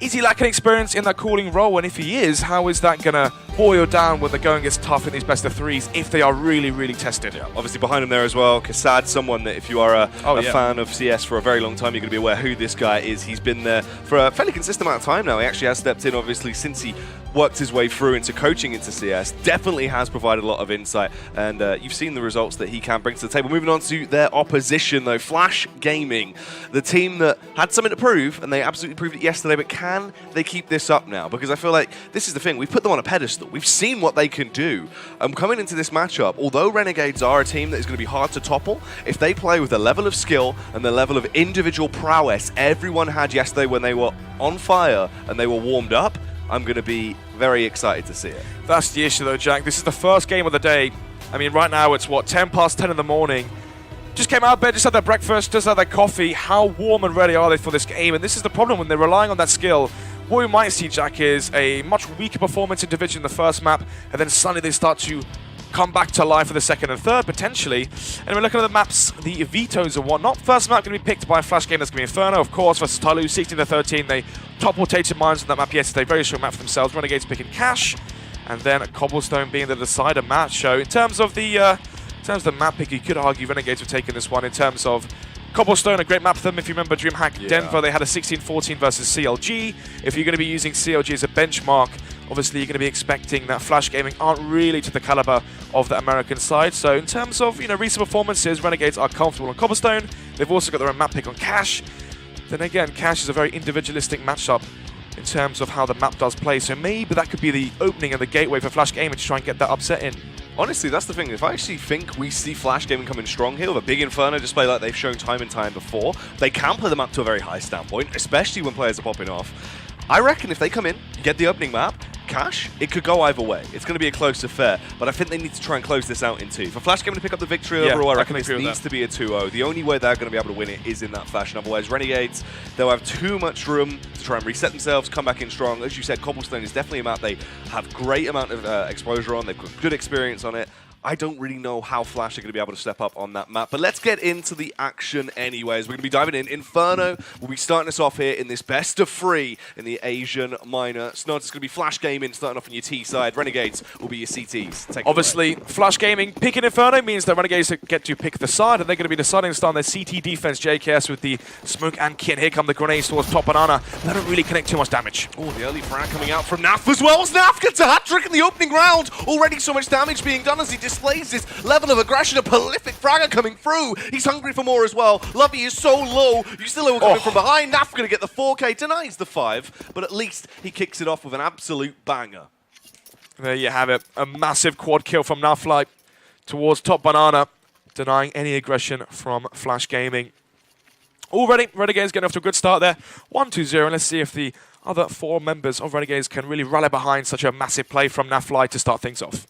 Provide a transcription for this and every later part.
Is he lacking experience in that cooling role? And if he is, how is that going to boil down when the going gets tough in these best of threes if they are really, really tested? Yeah, obviously behind him there as well, Kassad, someone that if you are a fan of CS for a very long time, you're going to be aware who this guy is. He's been there for a fairly consistent amount of time now. He actually has stepped in, obviously, since he worked his way through into coaching into CS. Definitely has provided a lot of insight, and you've seen the results that he can bring to the table. Moving on to their opposition, though, Flash Gaming, the team that had something to prove, and they absolutely proved it yesterday, but can they keep this up now? Because I feel like this is the thing. We've put them on a pedestal. We've seen what they can do. Coming into this matchup, although Renegades are a team that is going to be hard to topple, if they play with the level of skill and the level of individual prowess everyone had yesterday when they were on fire and they were warmed up, I'm going to be very excited to see it. That's the issue, though, Jack. This is the first game of the day. I mean, right now it's, what, 10 past 10 in the morning. Just came out of bed, just had their breakfast, just had their coffee. How warm and ready are they for this game? And this is the problem when they're relying on that skill. What we might see, Jack, is a much weaker performance in Division in the first map, and then suddenly they start to come back to life for the second and third, potentially. And we're looking at the maps, the vetoes and whatnot. First map going to be picked by a Flash game. That's going to be Inferno, of course, versus TyLoo, 16-13. They toppled Tainted Mines on that map yesterday. Very strong map for themselves. Renegades picking Cash, and then Cobblestone being the decider match. So in terms of the map pick, you could argue Renegades have taken this one. In terms of Cobblestone, a great map for them. If you remember DreamHack Denver, they had a 16-14 versus CLG. If you're going to be using CLG as a benchmark, obviously you're going to be expecting that Flash Gaming aren't really to the caliber of the American side. So in terms of recent performances, Renegades are comfortable on Cobblestone. They've also got their own map pick on Cash. Then again, Cash is a very individualistic matchup in terms of how the map does play. So maybe that could be the opening and the gateway for Flash Gaming to try and get that upset in. Honestly, that's the thing. If I actually think we see Flash Gaming coming strong here with a big Inferno display like they've shown time and time before, they can play them up to a very high standpoint, especially when players are popping off. I reckon if they come in, get the opening map, Cash, it could go either way. It's going to be a close affair, but I think they need to try and close this out in two. For Flash Gaming to pick up the victory overall, I reckon this needs to be a 2-0. The only way they're going to be able to win it is in that fashion. Otherwise, Renegades, they'll have too much room to try and reset themselves, come back in strong. As you said, Cobblestone is definitely a map they have great amount of exposure on. They've got good experience on it. I don't really know how Flash are going to be able to step up on that map, but let's get into the action anyways. We're going to be diving in. Inferno will be starting us off here in this best of 3 in the Asian minor. Snods, it's going to be Flash Gaming starting off on your T side. Renegades will be your CTs. Take Obviously, Flash Gaming picking Inferno means that Renegades get to pick the side, and they're going to be deciding to start on their CT defense. JKS with the smoke and kit. Here come the grenades towards Top Banana. They don't really connect too much damage. Oh, the early frag coming out from Naf as well. Naf gets a hat-trick in the opening round. Already so much damage being done as he displays this level of aggression. A prolific fragger coming through. He's hungry for more as well. Lovey is so low. Ustillo coming from behind. Naf going to get the 4K. Denies the 5, but at least he kicks it off with an absolute banger. There you have it. A massive quad kill from Naflight towards Top Banana, denying any aggression from Flash Gaming. Already, Renegades getting off to a good start there. 1-2-0. Let's see if the other 4 members of Renegades can really rally behind such a massive play from Naflight to start things off.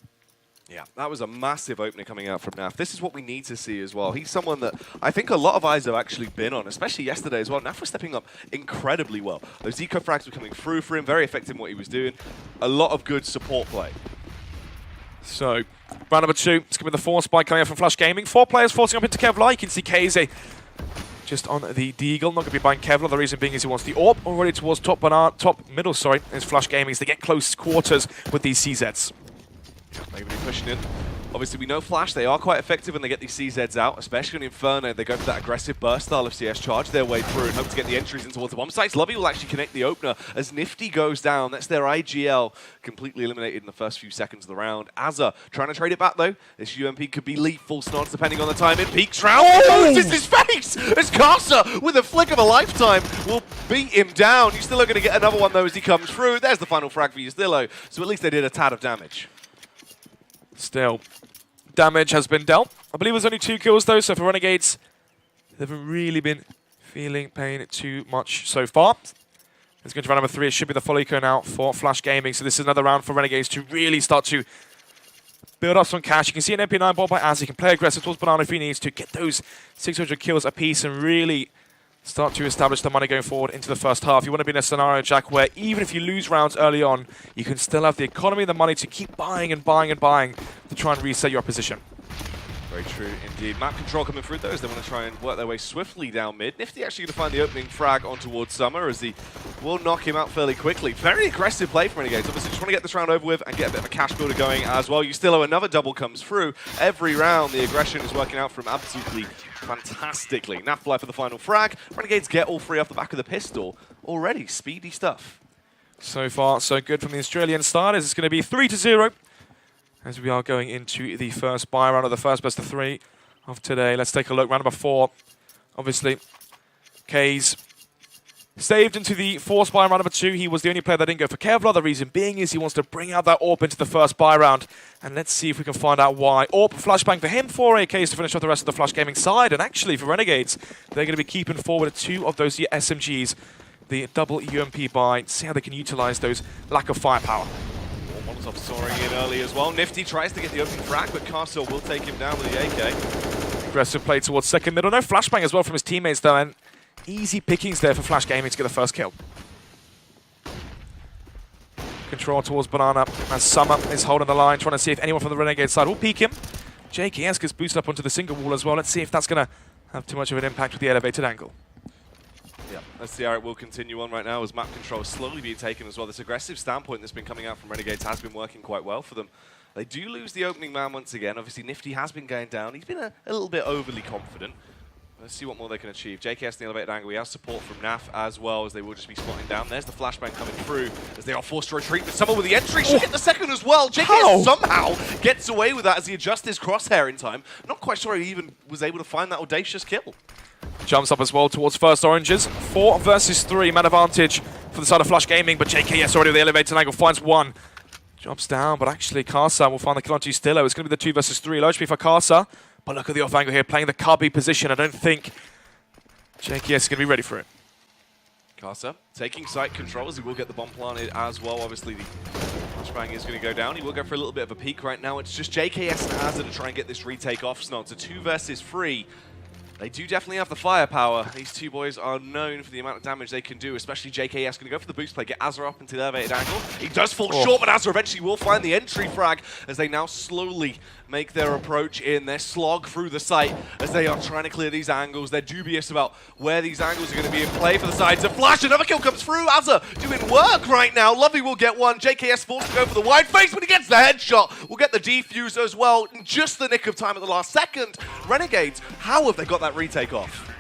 Yeah, that was a massive opening coming out from Naf. This is what we need to see as well. He's someone that I think a lot of eyes have actually been on, especially yesterday as well. Naf was stepping up incredibly well. Those eco frags were coming through for him, very effective in what he was doing. A lot of good support play. So, round number 2, it's going to be the 4 spike coming out from Flash Gaming. 4 players forcing up into Kevlar. You can see KZ just on the Deagle, not going to be buying Kevlar. The reason being is he wants the AWP already towards top middle, is Flash Gaming, as they get close quarters with these CZs. Maybe they're pushing in. Obviously, we know Flash, they are quite effective when they get these CZs out, especially in Inferno. They go for that aggressive burst style of CS, charge their way through and hope to get the entries in towards the bomb sites. Lovey will actually connect the opener as Nifty goes down. That's their IGL completely eliminated in the first few seconds of the round. Azza trying to trade it back, though. This UMP could be lethal. Snods, depending on the time it peaks round. Oh! He loses his face as Casa, with a flick of a lifetime, will beat him down. Ustillo going to get another one, though, as he comes through. There's the final frag for Ustillo. So at least they did a tad of damage. Still, damage has been dealt. I believe there's only 2 kills, though, so for Renegades, they haven't really been feeling pain too much so far. It's going to round number 3. It should be the full eco now for Flash Gaming, so this is another round for Renegades to really start to build up some cash. You can see an MP9 ball by Az. He can play aggressive towards Banana if he needs to get those 600 kills apiece and really start to establish the money going forward into the first half. You want to be in a scenario, Jack, where even if you lose rounds early on, you can still have the economy and the money to keep buying and buying and buying to try and reset your position. Very true indeed. Map control coming through though as they want to try and work their way swiftly down mid. Nifty actually going to find the opening frag on towards Summer as he will knock him out fairly quickly. Very aggressive play from Renegades. Obviously just want to get this round over with and get a bit of a cash builder going as well. You still owe another double comes through. Every round the aggression is working out from absolutely fantastically. Nafly for the final frag. Renegades get all three off the back of the pistol. Already speedy stuff. So far, so good from the Australian starters. It's going to be 3-0 as we are going into the first buy round of the first best of 3 of today. Let's take a look. Round number 4. Obviously, K's saved into the forced buy round number 2. He was the only player that didn't go for Kevlar. The reason being is he wants to bring out that AWP into the first buy round. And let's see if we can find out why. AWP flashbang for him, 4 AKs to finish off the rest of the Flash Gaming side. And actually, for Renegades, they're going to be keeping forward 2 of those SMGs. The double UMP buy. See how they can utilize those lack of firepower. MongolZ soaring in early as well. Nifty tries to get the opening frag, but Castle will take him down with the AK. Aggressive play towards second middle. No flashbang as well from his teammates though, and easy pickings there for Flash Gaming to get the first kill. Control towards Banana as Summer is holding the line, trying to see if anyone from the Renegade side will peek him. JKS gets boosted up onto the single wall as well. Let's see if that's going to have too much of an impact with the elevated angle. Yeah, let's see how it will continue on right now as map control is slowly being taken as well. This aggressive standpoint that's been coming out from Renegades has been working quite well for them. They do lose the opening man once again. Obviously, Nifty has been going down. He's been a little bit overly confident. Let's see what more they can achieve. JKS in the elevated angle. We have support from Naf as well as they will just be spotting down. There's the flashbang coming through as they are forced to retreat. But someone with the entry should get the second as well. JKS somehow gets away with that as he adjusts his crosshair in time. Not quite sure he even was able to find that audacious kill. Jumps up as well towards first oranges. 4 versus 3, man advantage for the side of Flash Gaming, but JKS already with the elevated angle finds 1. Drops down, but actually Karsa will find the kill on Stillo. It's going to be the 2 versus 3. Low HP for Karsa, but look at the off angle here, playing the cubby position. I don't think JKS is going to be ready for it. Karsa taking site control as he will get the bomb planted as well. Obviously the flashbang is going to go down. He will go for a little bit of a peek right now. It's just JKS and Azza to try and get this retake off. So it's a 2 versus 3. They do definitely have the firepower. These two boys are known for the amount of damage they can do, especially JKS. Going to go for the boost play, get Azza up into the elevated angle. He does fall short, but Azza eventually will find the entry frag as they now slowly make their approach in. Their slog through the site as they are trying to clear these angles. They're dubious about where these angles are going to be in play for the sides of Flash. Another kill comes through. Azza doing work right now. Lovely will get one. JKS forced to go for the wide face, but he gets the headshot. We'll get the defuse as well in just the nick of time at the last second. Renegades, how have they got that retake off?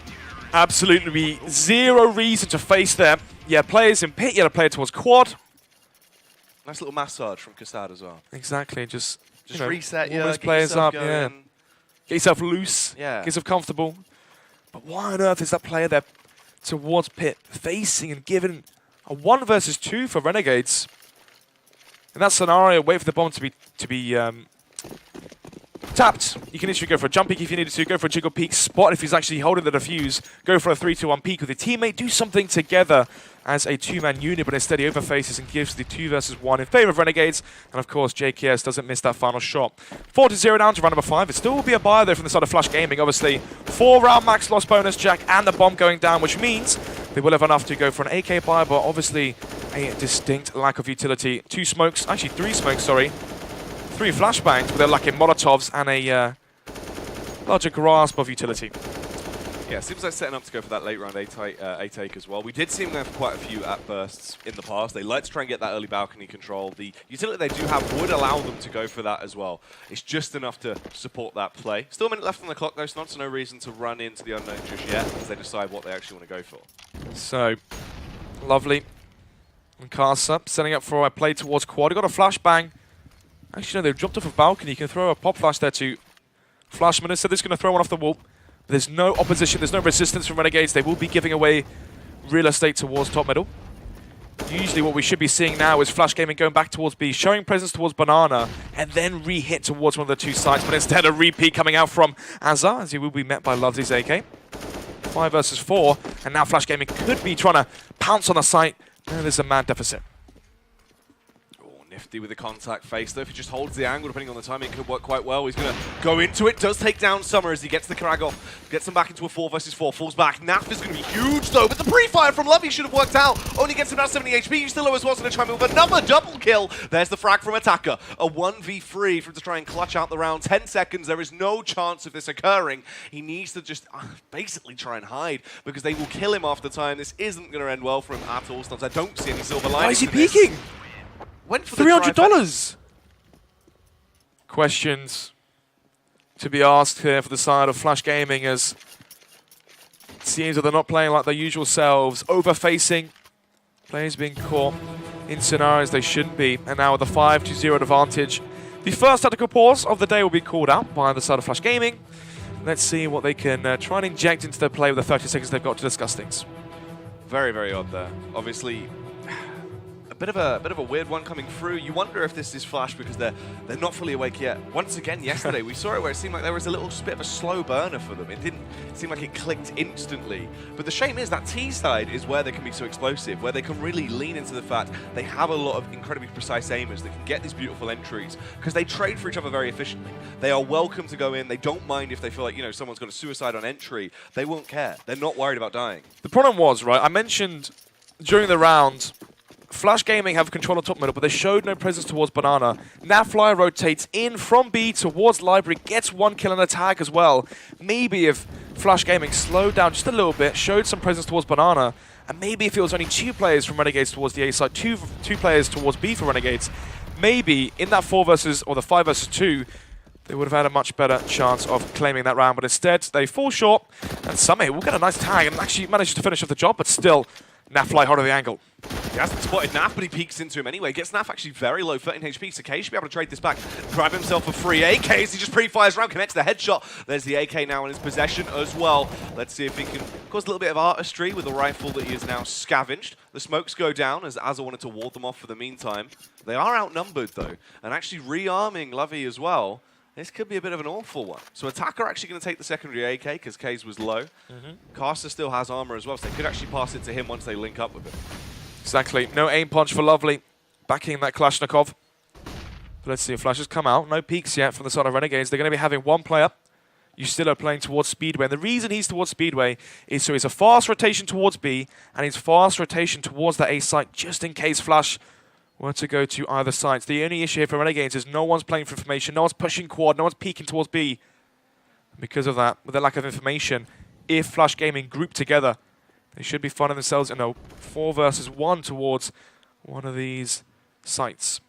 Absolutely zero reason to face them. Yeah, players in pit, you had a player towards quad. Nice little massage from Kassad as well. Exactly, just you know, reset, warm those players up, going. yeah. Get yourself loose, yeah. Get yourself comfortable. But why on earth is that player there towards pit facing and giving a 1 versus 2 for Renegades? In that scenario, wait for the bomb to be tapped. You can literally go for a jump peek if you needed to, go for a jiggle peek, spot if he's actually holding the defuse, go for a 3-2-1 peek with your teammate, do something together as a 2-man unit, but instead he overfaces and gives the 2 versus 1 in favor of Renegades, and of course JKS doesn't miss that final shot. 4-0 down to round number 5. It still will be a buy though from the side of Flash Gaming, obviously. 4-round max loss bonus, Jack, and the bomb going down, which means they will have enough to go for an AK buy, but obviously a distinct lack of utility. 2 smokes, actually 3 smokes, sorry. 3 flashbangs, but they're lacking Molotovs and a larger grasp of utility. Yeah, seems like setting up to go for that late round A-take as well. We did see them go for quite a few at-bursts in the past. They like to try and get that early balcony control. The utility they do have would allow them to go for that as well. It's just enough to support that play. Still a minute left on the clock though, so no reason to run into the unknown just yet as they decide what they actually want to go for. So, lovely. And Karsa setting up for a play towards quad. He got a flashbang. Actually, no, they've dropped off a balcony. You can throw a pop flash there to Flashman. So this is going to throw one off the wall. But there's no opposition, there's no resistance from Renegades. They will be giving away real estate towards top middle. Usually what we should be seeing now is Flash Gaming going back towards B, showing presence towards Banana, and then re-hit towards one of the 2 sites. But instead a repeat coming out from Azza, as he will be met by Lovely's AK. 5 versus 4, and now Flash Gaming could be trying to pounce on the site. No, there's a man deficit. Nifty with the contact face, though. If he just holds the angle, depending on the timing, it could work quite well. He's going to go into it. Does take down Summer as he gets the Krag off. Gets him back into a 4 versus 4. Falls back. Naf is going to be huge, though. But the pre-fire from Lovey should have worked out. Only gets him down 70 HP. Ustillo as well going to try and move another double kill. There's the frag from Attacker. A 1v3 for him to try and clutch out the round. 10 seconds. There is no chance of this occurring. He needs to just basically try and hide because they will kill him after time. This isn't going to end well for him at all. Stubbs. I don't see any silver lining. Why is he peeking? Went for $300. Questions to be asked here for the side of Flash Gaming, as it seems that they're not playing like their usual selves, over-facing, players being caught in scenarios they shouldn't be, and now with a 5-0 advantage. The first tactical pause of the day will be called out by the side of Flash Gaming. Let's see what they can try and inject into their play with the 30 seconds they've got to discuss things. Very, very odd there. Obviously, a bit of a weird one coming through. You wonder if this is Flash because they're not fully awake yet. Once again, yesterday we saw it where it seemed like there was a little bit of a slow burner for them. It didn't seem like it clicked instantly. But the shame is that T side is where they can be so explosive, where they can really lean into the fact they have a lot of incredibly precise aimers that can get these beautiful entries because they trade for each other very efficiently. They are welcome to go in. They don't mind if they feel like, you know, someone's got a suicide on entry. They won't care. They're not worried about dying. The problem was, right, I mentioned during the round, Flash Gaming have control of top middle, but they showed no presence towards Banana. Now Flyer rotates in from B towards Library, gets 1 kill and a tag as well. Maybe if Flash Gaming slowed down just a little bit, showed some presence towards Banana, and maybe if it was only 2 players from Renegades towards the A side, two players towards B for Renegades, maybe in that 4 versus, or the 5 versus 2, they would have had a much better chance of claiming that round. But instead, they fall short, and somehow will get a nice tag and actually manage to finish off the job, but still, Nafly hard of the angle. He hasn't spotted Naf, but he peeks into him anyway. Gets Naf actually very low, 13 HP, so K should be able to trade this back. Grab himself a free AK as he just pre-fires around, connects the headshot. There's the AK now in his possession as well. Let's see if he can cause a little bit of artistry with the rifle that he has now scavenged. The smokes go down as Azza wanted to ward them off for the meantime. They are outnumbered though, and actually rearming Lovey as well. This could be a bit of an awful one. So Attacker actually going to take the secondary AK because K's was low. Caster still has armor as well, so they could actually pass it to him once they link up with it. Exactly. No aim punch for Lovely, backing that Kalashnikov. But let's see if Flash has come out. No peeks yet from the side of Renegades. They're going to be having 1 player. Ustillo playing towards Speedway. And the reason he's towards Speedway is so he's a fast rotation towards B, and he's fast rotation towards the A site just in case Flash were to go to either side. The only issue here for Renegades is no one's playing for information, no one's pushing quad, no one's peeking towards B. Because of that, with the lack of information, if Flash Gaming group together, they should be finding themselves in a 4 versus 1 towards one of these sites.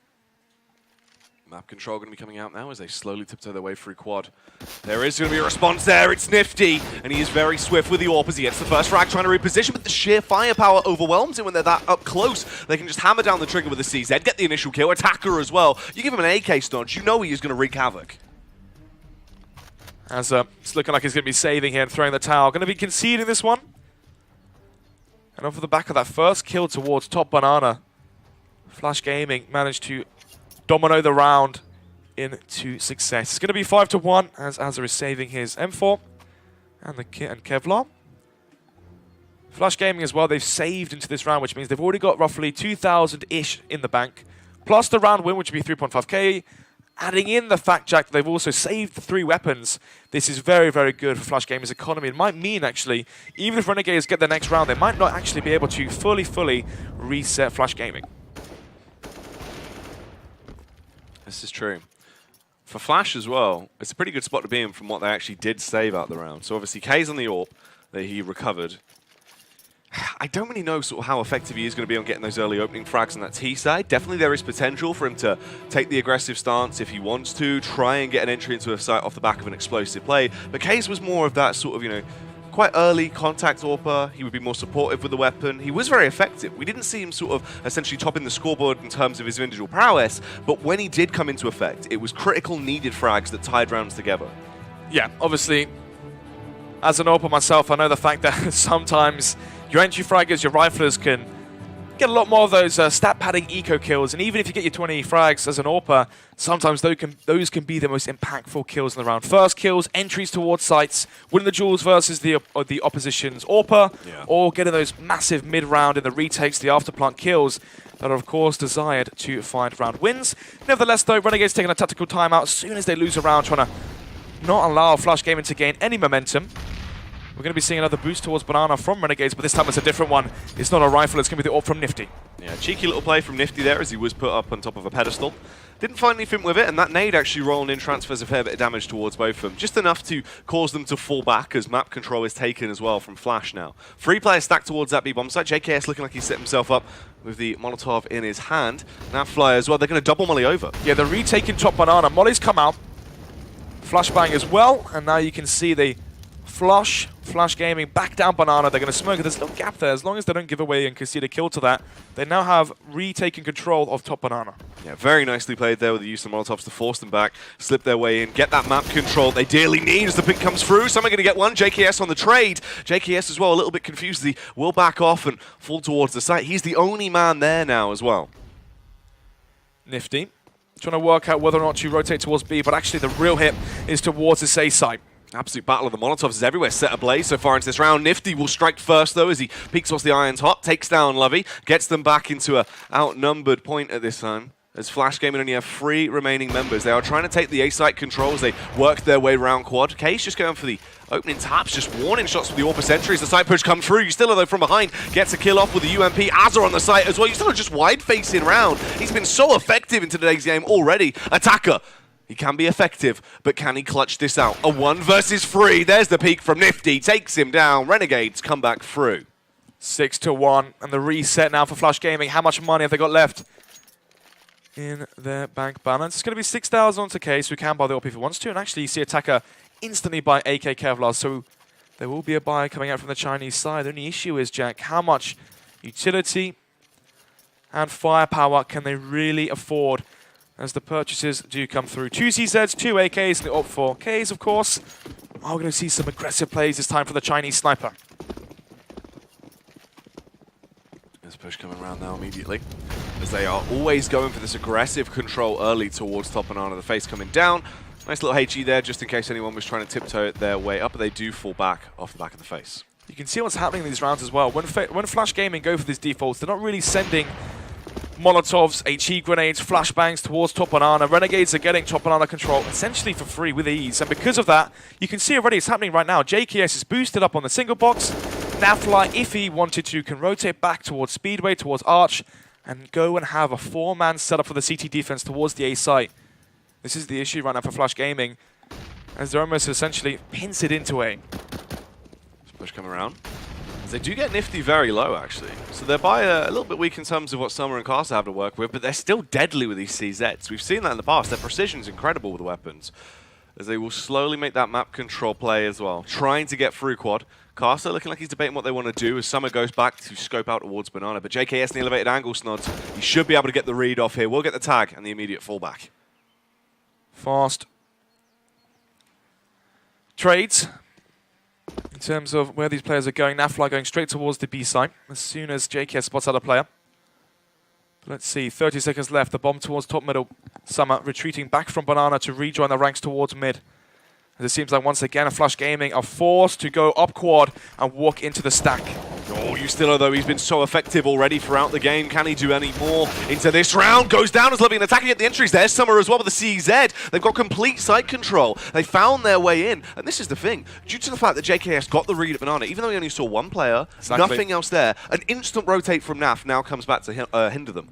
Map control going to be coming out now as they slowly tiptoe their way through quad. There is going to be a response there. It's Nifty, and he is very swift with the AWP as he gets the first frag, trying to reposition, but the sheer firepower overwhelms him when they're that up close. They can just hammer down the trigger with the CZ, get the initial kill. Attacker as well. You give him an AK stodge, you know he is going to wreak havoc. As it's looking like he's going to be saving here and throwing the towel. Going to be conceding this one. And off the back of that first kill towards top Banana, Flash Gaming managed to domino the round into success. It's going to be 5-1 as Azza is saving his M4 and Kevlar. Flash Gaming as well, they've saved into this round, which means they've already got roughly 2,000-ish in the bank, plus the round win, which would be 3.5k. Adding in the fact, Jack, that they've also saved 3 weapons. This is very, very good for Flash Gaming's economy. It might mean, actually, even if Renegades get the next round, they might not actually be able to fully reset Flash Gaming. This is true. For Flash as well, it's a pretty good spot to be in from what they actually did save out the round. So obviously K's on the AWP that he recovered. I don't really know sort of how effective he is going to be on getting those early opening frags on that T side. Definitely there is potential for him to take the aggressive stance if he wants to, try and get an entry into a site off the back of an explosive play. But K's was more of that sort of, you know, quite early contact AWPer. He would be more supportive with the weapon. He was very effective. We didn't see him sort of essentially topping the scoreboard in terms of his individual prowess, but when he did come into effect, it was critical needed frags that tied rounds together. Yeah, obviously, as an AWPer myself, I know the fact that sometimes your entry fraggers, your riflers can get a lot more of those stat padding eco kills, and even if you get your 20 frags as an AWPer, sometimes those can be the most impactful kills in the round. First kills, entries towards sites, winning the duels versus the opposition's AWPer, or getting those massive mid-round in the retakes, the afterplant kills that are of course desired to find round wins. Nevertheless though, Renegades taking a tactical timeout as soon as they lose a round, trying to not allow Flash Gaming to gain any momentum. We're going to be seeing another boost towards Banana from Renegades, but this time it's a different one. It's not a rifle, it's going to be the AWP from Nifty. Yeah, cheeky little play from Nifty there as he was put up on top of a pedestal. Didn't find anything with it, and that nade actually rolling in transfers a fair bit of damage towards both of them. Just enough to cause them to fall back as map control is taken as well from Flash now. 3 players stacked towards that B-bomb site. JKS looking like he's set himself up with the Molotov in his hand. Now Fly as well, they're going to double Molly over. Yeah, they're retaking top Banana. Molly's come out. Flashbang as well, and now you can see the Flash Gaming back down Banana. They're going to smoke. There's no gap there. As long as they don't give away and concede a kill to that, they now have retaken control of top Banana. Yeah, very nicely played there with the use of Molotovs to force them back, slip their way in, get that map control they dearly need as the pick comes through. Some are going to get one. JKS on the trade. JKS as well, a little bit confused as he will back off and fall towards the site. He's the only man there now as well. Nifty trying to work out whether or not to rotate towards B, but actually the real hit is towards this A site. Absolute battle of the Molotovs is everywhere, set ablaze so far into this round. Nifty will strike first, though, as he peeks towards the Iron's hot, takes down Lovey, gets them back into a outnumbered point at this time. As Flash Gaming only have 3 remaining members. They are trying to take the A-site control as they work their way around quad. K's just going for the opening taps, just warning shots with the AWPer sentries. The side push come through. Yustilo, though, from behind, gets a kill off with the UMP. Azza on the site as well. Yustilo just wide-facing round. He's been so effective in today's game already. Attacker. He can be effective, but can he clutch this out? A 1 versus 3. There's the peak from Nifty. Takes him down. Renegades come back through. 6-1. And the reset now for Flash Gaming. How much money have they got left in their bank balance? It's going to be 6,000 onto Case, who can buy the AWP if he wants to. And actually, you see Attacker instantly buy AK Kevlar. So there will be a buy coming out from the Chinese side. The only issue is, Jack, how much utility and firepower can they really afford as the purchases do come through? 2 CZs, 2 AKs, and the Ro.4 Ks, of course. We're going to see some aggressive plays this time for the Chinese sniper. There's a push coming around now immediately, as they are always going for this aggressive control early towards top Banana. The face coming down. Nice little HE there, just in case anyone was trying to tiptoe their way up, but they do fall back off the back of the face. You can see what's happening in these rounds as well. When Flash Gaming go for these defaults, they're not really sending Molotovs, HE grenades, flashbangs towards top Banana. Renegades are getting top Banana control essentially for free with ease. And because of that, you can see already it's happening right now. JKS is boosted up on the single box. Nafly, if he wanted to, can rotate back towards Speedway, towards Arch, and go and have a 4-man setup for the CT defense towards the A site. This is the issue right now for Flash Gaming, as they're almost essentially pins it into A. Push coming around. They do get Nifty very low, actually. So they're by a little bit weak in terms of what Summer and Caster have to work with, but they're still deadly with these CZs. We've seen that in the past. Their precision is incredible with the weapons, as they will slowly make that map control play as well. Trying to get through quad. Caster looking like he's debating what they want to do as Summer goes back to scope out towards Banana. But JKS in the elevated angle snods. He should be able to get the read off here. We'll get the tag and the immediate fallback. Fast trades in terms of where these players are going. Nafly going straight towards the B site as soon as JKS spots out a player. Let's see, 30 seconds left. The bomb towards top middle. Summer retreating back from Banana to rejoin the ranks towards mid. As it seems like once again, Flash Gaming are forced to go up quad and walk into the stack. Oh, Yustilo, though, he's been so effective already throughout the game. Can he do any more into this round? Goes down as Lovey and attacking at the entries. There's Summer as well with the CZ. They've got complete site control. They found their way in. And this is the thing. Due to the fact that JKS got the read at Banana, even though he only saw 1 player, nothing else there, an instant rotate from Naf now comes back to hinder them.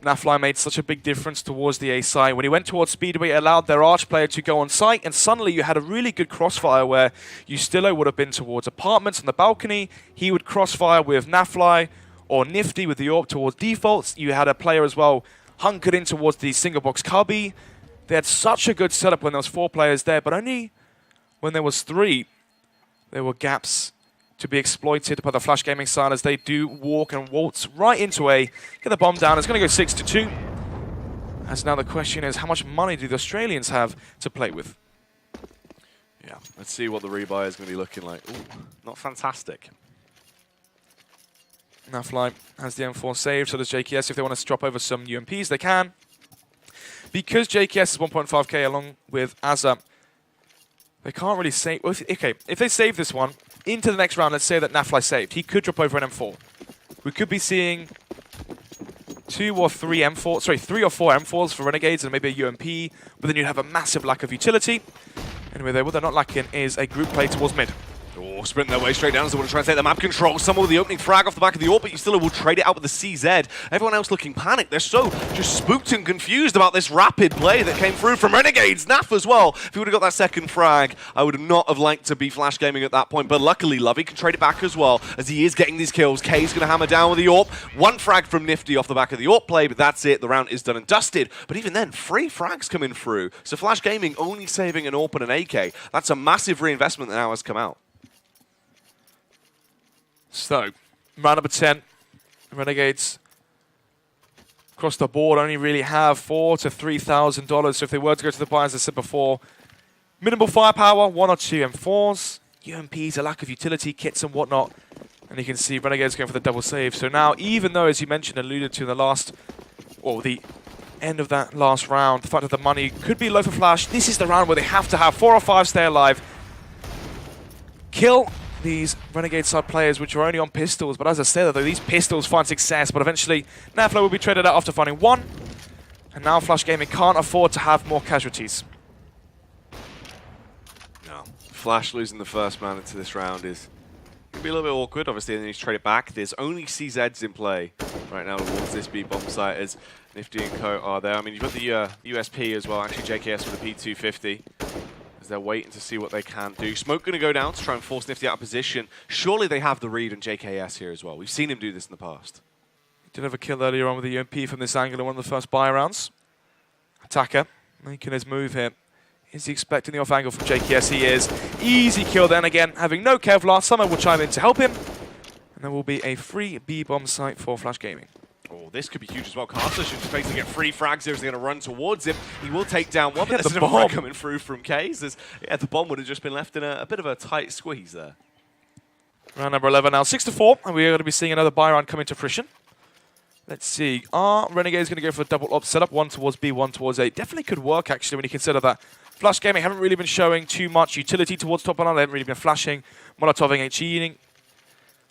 Nafly made such a big difference towards the A side. When he went towards Speedway, it allowed their Arch player to go on site, and suddenly you had a really good crossfire where Yustilo would have been towards apartments on the balcony. He would crossfire with Nafly or Nifty with the AWP towards defaults. You had a player as well hunkered in towards the single box cubby. They had such a good setup when there was 4 players there, but only when there was 3, there were gaps to be exploited by the Flash Gaming side as they do walk and waltz right into A. Get the bomb down. It's going to go 6-2. As now the question is, how much money do the Australians have to play with? Yeah, let's see what the rebuy is going to be looking like. Ooh, not fantastic. Nafly has the M4 saved, so does JKS. If they want to drop over some UMPs, they can. Because JKS is 1.5k along with Azza, they can't really save. Well, if they save this one into the next round, let's say that Nafly saved, he could drop over an M4. We could be seeing 3 or 4 M4s for Renegades and maybe a UMP, but then you'd have a massive lack of utility. Anyway, what they're not lacking is a group play towards mid. Oh, sprinting their way straight down as they want to try and take the map control. Someone with the opening frag off the back of the AWP, but you still will trade it out with the CZ. Everyone else looking panicked. They're so just spooked and confused about this rapid play that came through from Renegades. Naf as well. If he would have got that second frag, I would not have liked to be flash gaming at that point. But luckily, Lovey can trade it back as well as he is getting these kills. K's going to hammer down with the AWP. One frag from Nifty off the back of the AWP play, but that's it. The round is done and dusted. But even then, 3 frags coming through. So flash gaming only saving an AWP and an AK. That's a massive reinvestment that now has come out. So, round number 10, Renegades across the board only really have $4,000 to $3,000. So if they were to go to the buy, as I said before, minimal firepower, 1 or 2 M4s, UMPs, a lack of utility kits and whatnot. And you can see Renegades going for the double save. So now, even though, as you mentioned, alluded to in the last, or the end of that last round, the fact that the money could be low for Flash, this is the round where they have to have 4 or 5 stay alive, kill these Renegade side players, which are only on pistols. But as I said, though, these pistols find success, but eventually Nafly will be traded out after finding 1. And now Flash Gaming can't afford to have more casualties. No. Flash losing the first man into this round is going to be a little bit awkward, obviously, and then he's traded back. There's only CZs in play right now towards this B-bomb site as Nifty and Co are there. I mean, you've got the USP as well, actually JKS with a P250. They're waiting to see what they can do. Smoke going to go down to try and force Nifty out of position. Surely they have the read and JKS here as well. We've seen him do this in the past. Did have a kill earlier on with the UMP from this angle in one of the first buy rounds. Attacker making his move here. Is he expecting the off angle from JKS? He is. Easy kill then again, having no Kevlar. Summer will chime in to help him. And there will be a free B-bomb site for Flash Gaming. Oh, this could be huge as well. Carter should just basically get 3 frags here as they're going to run towards him. He will take down one, but there's another frag coming through from K's. As, yeah, the bomb would have just been left in a bit of a tight squeeze there. Round number 11 now, 6-4, and we're going to be seeing another buy round come into fruition. Let's see. Are Renegades going to go for a double op setup? 1 towards B, 1 towards A. Definitely could work, actually, when you consider that Flash Gaming haven't really been showing too much utility towards top banana. They haven't really been flashing, Molotoving, HEing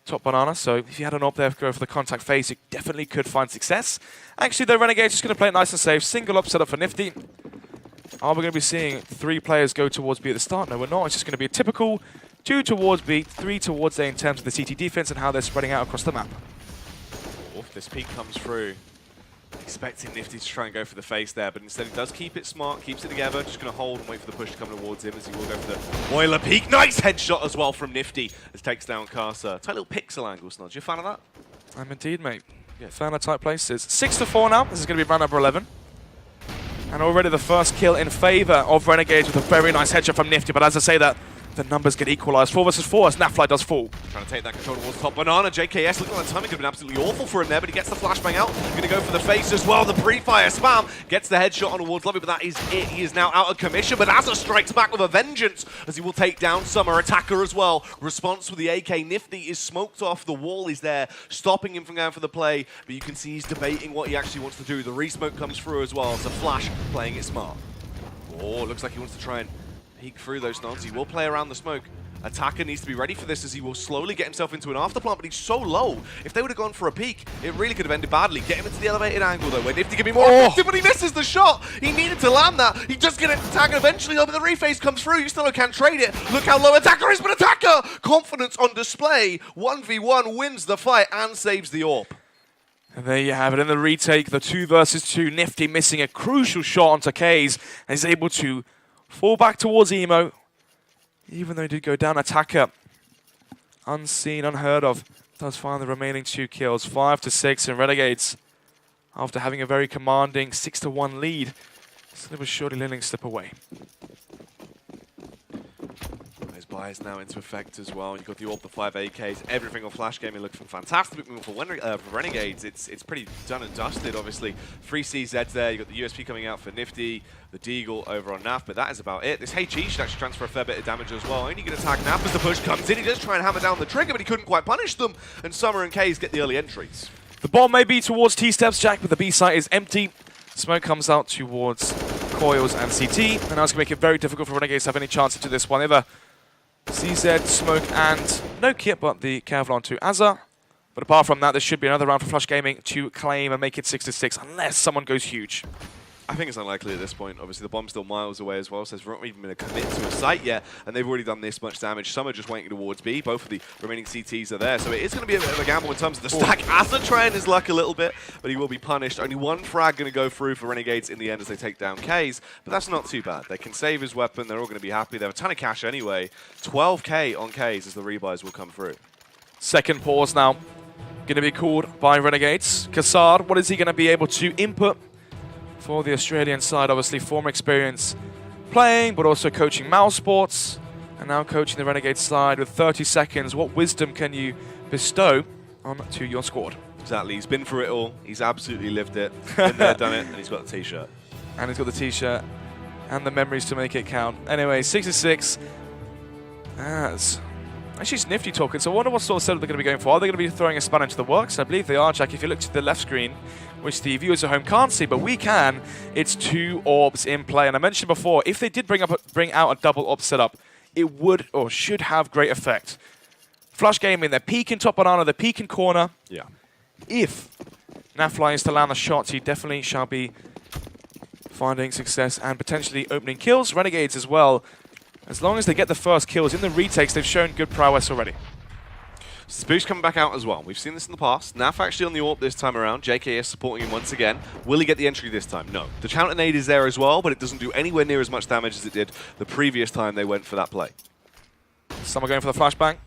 top banana. So if you had an op there, go for the contact phase, you definitely could find success. Actually, the Renegades just going to play it nice and safe. Single op setup for Nifty. Are we going to be seeing 3 players go towards B at the start? No, we're not. It's just going to be a typical 2 towards B, 3 towards A in terms of the CT defense and how they're spreading out across the map. Oh, if this peek comes through, expecting Nifty to try and go for the face there, but instead he does keep it smart, keeps it together, just going to hold and wait for the push to come towards him as he will go for the boiler peek. Nice headshot as well from Nifty as takes down Carcer. Tight little pixel angle, Snodge. You a fan of that? I'm indeed, mate. Yeah, fan of tight places. 6-4 now. This is going to be round number 11. And already the first kill in favor of Renegades with a very nice headshot from Nifty, but as I say that, the numbers get equalized. 4 versus 4 as Nafly does fall. Trying to take that control towards top banana. JKS looking like the timing could have been absolutely awful for him there, but he gets the flashbang out. Going to go for the face as well. The pre-fire spam gets the headshot on towards Lovey, but that is it. He is now out of commission, but Azza strikes back with a vengeance as he will take down Summer. Attacker as well. Response with the AK. Nifty is smoked off. The wall is there, stopping him from going for the play, but you can see he's debating what he actually wants to do. The re-smoke comes through as well, so Flash playing it smart. Oh, looks like he wants to try and peek through those nods. He will play around the smoke. Attacker needs to be ready for this as he will slowly get himself into an afterplant, but he's so low. If they would have gone for a peek, it really could have ended badly. Get him into the elevated angle though, where Nifty can be more effective, but he misses the shot. He needed to land that. He does get an attacker eventually though, but the rephase comes through. You still can't trade it. Look how low Attacker is, but Attacker! Confidence on display. 1v1 wins the fight and saves the AWP. And there you have it in the retake, the 2 versus 2. Nifty missing a crucial shot onto K's and is able to fall back towards Emo. Even though he did go down, Attacker, unseen, unheard of, does find the remaining 2 kills. 5-6 in Renegades. After having a very commanding 6-1 lead, slowly but surely letting slip away. fires now into effect as well. You've got the AWP, the 5 AKs, everything on Flash Gaming looking fantastic. For Renegades, it's pretty done and dusted, obviously. 3 CZs there, you've got the USP coming out for Nifty, the Deagle over on Naf, but that is about it. This HE should actually transfer a fair bit of damage as well. Only going to tag Naf as the push comes in. He does try and hammer down the trigger, but he couldn't quite punish them. And Summer and Kaze get the early entries. The bomb may be towards T-Steps, Jack, but the B site is empty. Smoke comes out towards Coils and CT, and now it's going to make it very difficult for Renegades to have any chance into this one. Ever CZ, Smoke, and no kit, but the Kevlar to Azza. But apart from that, there should be another round for Flash Gaming to claim and make it 6-6, unless someone goes huge. I think it's unlikely at this point. Obviously, the bomb's still miles away as well, so there's not even been a commit to a site yet, and they've already done this much damage. Some are just waiting towards B. Both of the remaining CTs are there, so it is going to be a bit of a gamble in terms of the stack. Azza trying his luck a little bit, but he will be punished. Only one frag going to go through for Renegades in the end as they take down Kaze, but that's not too bad. They can save his weapon. They're all going to be happy. They have a ton of cash anyway. 12K on Kaze as the rebuys will come through. Second pause now. Going to be called by Renegades. Kassad, what is he going to be able to input for the Australian side? Obviously, former experience playing, but also coaching Mouse Sports, and now coaching the Renegades side with 30 seconds. What wisdom can you bestow onto your squad? Exactly. He's been through it all. He's absolutely lived it. Been there, done it, and he's got the T-shirt. And he's got the T-shirt and the memories to make it count. Anyway, 6-6. As actually, it's Nifty talking, so I wonder what sort of setup they're going to be going for. Are they going to be throwing a spanner into the works? I believe they are, Jack. If you look to the left screen, which the viewers at home can't see, but we can, it's 2 orbs in play. And I mentioned before, if they did bring out a double orb setup, it would or should have great effect. Flash Gaming, they're peeking top banana, they're peeking corner. Yeah. If Nafly is to land the shots, he definitely shall be finding success and potentially opening kills. Renegades as well. As long as they get the first kills in the retakes, they've shown good prowess already. Spooks coming back out as well. We've seen this in the past. Naf actually on the AWP this time around. JKS supporting him once again. Will he get the entry this time? No. The counter nade is there as well, but it doesn't do anywhere near as much damage as it did the previous time they went for that play. Some are going for the flashbang.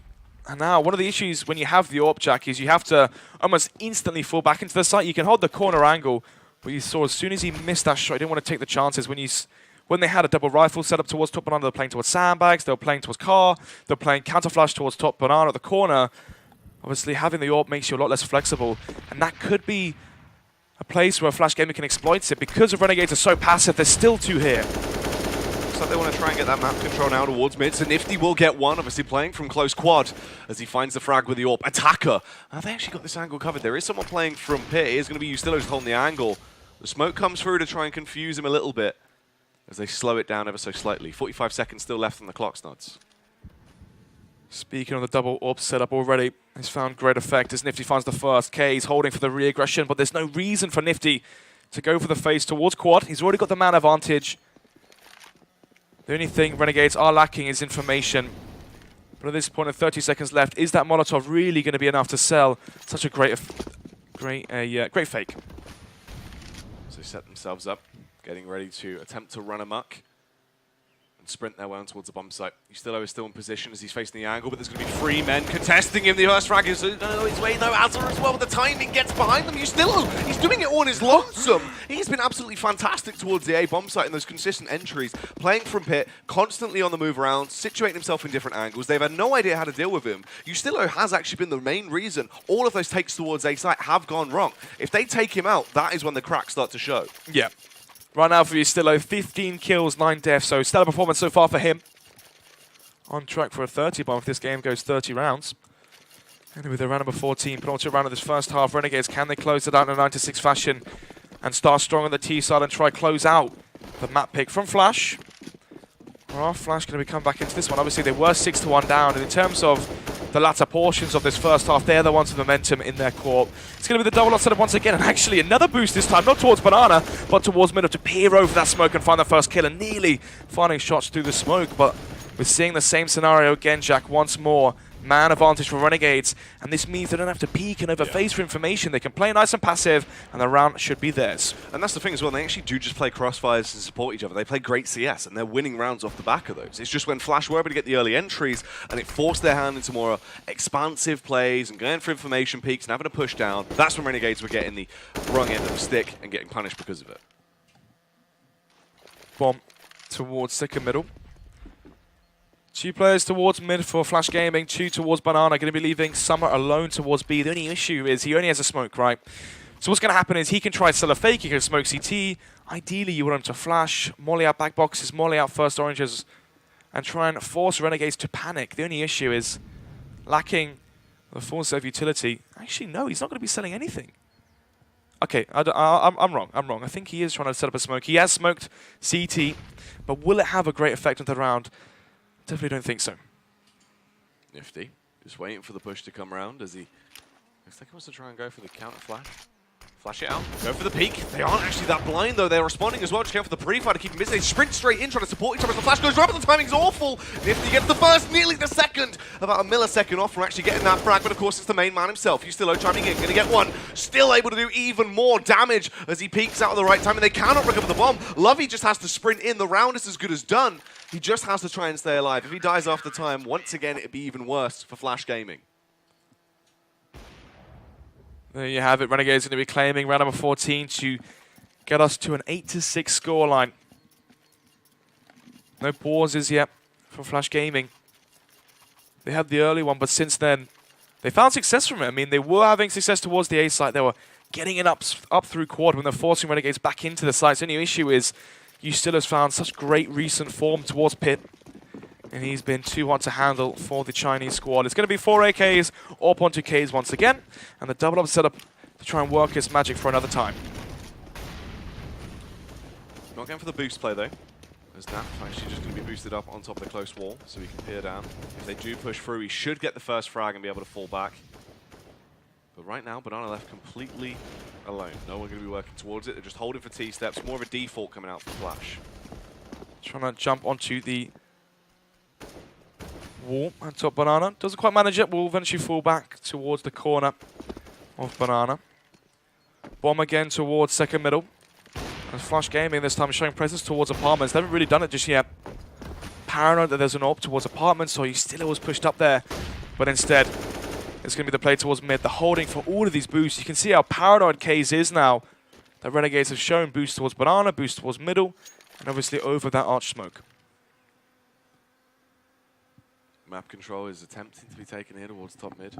And now, one of the issues when you have the AWP, Jack, is you have to almost instantly fall back into the site. You can hold the corner angle, but you saw as soon as he missed that shot, he didn't want to take the chances. When they had a double rifle set up towards top banana, they were playing towards sandbags, they were playing towards car, they were playing counter flash towards top banana at the corner. Obviously, having the AWP makes you a lot less flexible, and that could be a place where Flash Gaming can exploit it. Because the Renegades are so passive, there's still 2 here. Looks like they want to try and get that map control now towards mid, so Nifty will get one, obviously playing from close quad as he finds the frag with the AWP. Attacker! They actually got this angle covered. There is someone playing from pit. It is going to be Ustillo's holding the angle. The smoke comes through to try and confuse him a little bit as they slow it down ever so slightly. 45 seconds still left on the clock, Snods. Speaking of the double AWP setup already, he's found great effect as Nifty finds the first. Kaze holding for the re-aggression, but there's no reason for Nifty to go for the face towards quad. He's already got the man advantage. The only thing Renegades are lacking is information. But at this point, with 30 seconds left, is that Molotov really going to be enough to sell such a great fake? So they set themselves up, getting ready to attempt to run amok and sprint their way on towards the bomb site. Ustillo is still in position as he's facing the angle, but there's going to be 3 men contesting him. The first frag is his way. No, Azza as well, but the timing gets behind them. Ustillo, he's doing it all on his lonesome. He's been absolutely fantastic towards the A bomb site in those consistent entries, playing from pit, constantly on the move around, situating himself in different angles. They've had no idea how to deal with him. Ustillo has actually been the main reason all of those takes towards A site have gone wrong. If they take him out, that is when the cracks start to show. Yeah. Right now for Ustillo, 15 kills, 9 deaths, so stellar performance so far for him. On track for a 30 bomb if this game goes 30 rounds. And with the round number 14, penultimate round of this first half, Renegades, can they close it out in a 9-6 fashion and start strong on the T side and try close out the map pick from Flash? Or are Flash going to be coming back into this one? Obviously, they were 6-1 down, and in terms of the latter portions of this first half, they're the ones with momentum in their core. It's going to be the double up setup once again, and actually another boost this time, not towards Banana, but towards middle to peer over that smoke and find the first kill, and nearly finding shots through the smoke. But we're seeing the same scenario again, Jack, once more. Man advantage for Renegades, and this means they don't have to peek and overface for information. They can play nice and passive, and the round should be theirs. And that's the thing as well, they actually do just play crossfires and support each other. They play great CS, and they're winning rounds off the back of those. It's just when Flash were able to get the early entries, and it forced their hand into more expansive plays and going for information peaks and having to push down, that's when Renegades were getting the wrong end of the stick and getting punished because of it. Bomb towards second middle. 2 players towards mid for Flash Gaming, 2 towards Banana. Going to be leaving Summer alone towards B. The only issue is he only has a smoke, right? So what's going to happen is he can try to sell a fake, he can smoke CT. Ideally, you want him to flash, molly out back boxes, molly out first oranges, and try and force Renegades to panic. The only issue is lacking the full set of utility. Actually, no, he's not going to be selling anything. Okay, I'm wrong. I think he is trying to set up a smoke. He has smoked CT, but will it have a great effect on the round? Definitely don't think so. Nifty. Just waiting for the push to come around as he looks like he wants to try and go for the counter flash. Flash it out. Go for the peek. They aren't actually that blind, though. They're responding as well. Just going for the pre-fire to keep him busy. They sprint straight in, trying to support each other. The flash goes right, but the timing's awful. Nifty gets the first, nearly the second. About a millisecond off from actually getting that frag, but of course it's the main man himself. TyLoo chiming in, going to get one. Still able to do even more damage as he peeks out at the right time, and they cannot recover the bomb. Lovey just has to sprint in. The round is as good as done. He just has to try and stay alive. If he dies after time, once again, it'd be even worse for Flash Gaming. There you have it. Renegades going to be claiming round number 14 to get us to an 8-6 scoreline. No pauses yet for Flash Gaming. They had the early one, but since then, they found success from it. I mean, they were having success towards the A site. They were getting it up through quad when they're forcing Renegades back into the sites. The only issue is you still has found such great recent form towards Pit. And he's been too hard to handle for the Chinese squad. It's going to be 4 AKs, AWP onto Ks once again. And the double up setup to try and work his magic for another time. Not going for the boost play, though. As Naf actually just going to be boosted up on top of the close wall, so he can peer down. If they do push through, he should get the first frag and be able to fall back. But right now, Banana left completely alone. No one going to be working towards it. They're just holding for T-steps. More of a default coming out for Flash. Trying to jump onto the wall on top Banana. Doesn't quite manage it. Will eventually fall back towards the corner of Banana. Bomb again towards second middle. And Flash Gaming this time showing presence towards apartments. They haven't really done it just yet. Paranoid that there's an AWP towards apartments, so he still was pushed up there. But instead, it's going to be the play towards mid. The holding for all of these boosts. You can see how paranoid K's is now. The Renegades have shown boost towards Banana, boost towards middle, and obviously over that arch smoke. Map control is attempting to be taken here towards top mid.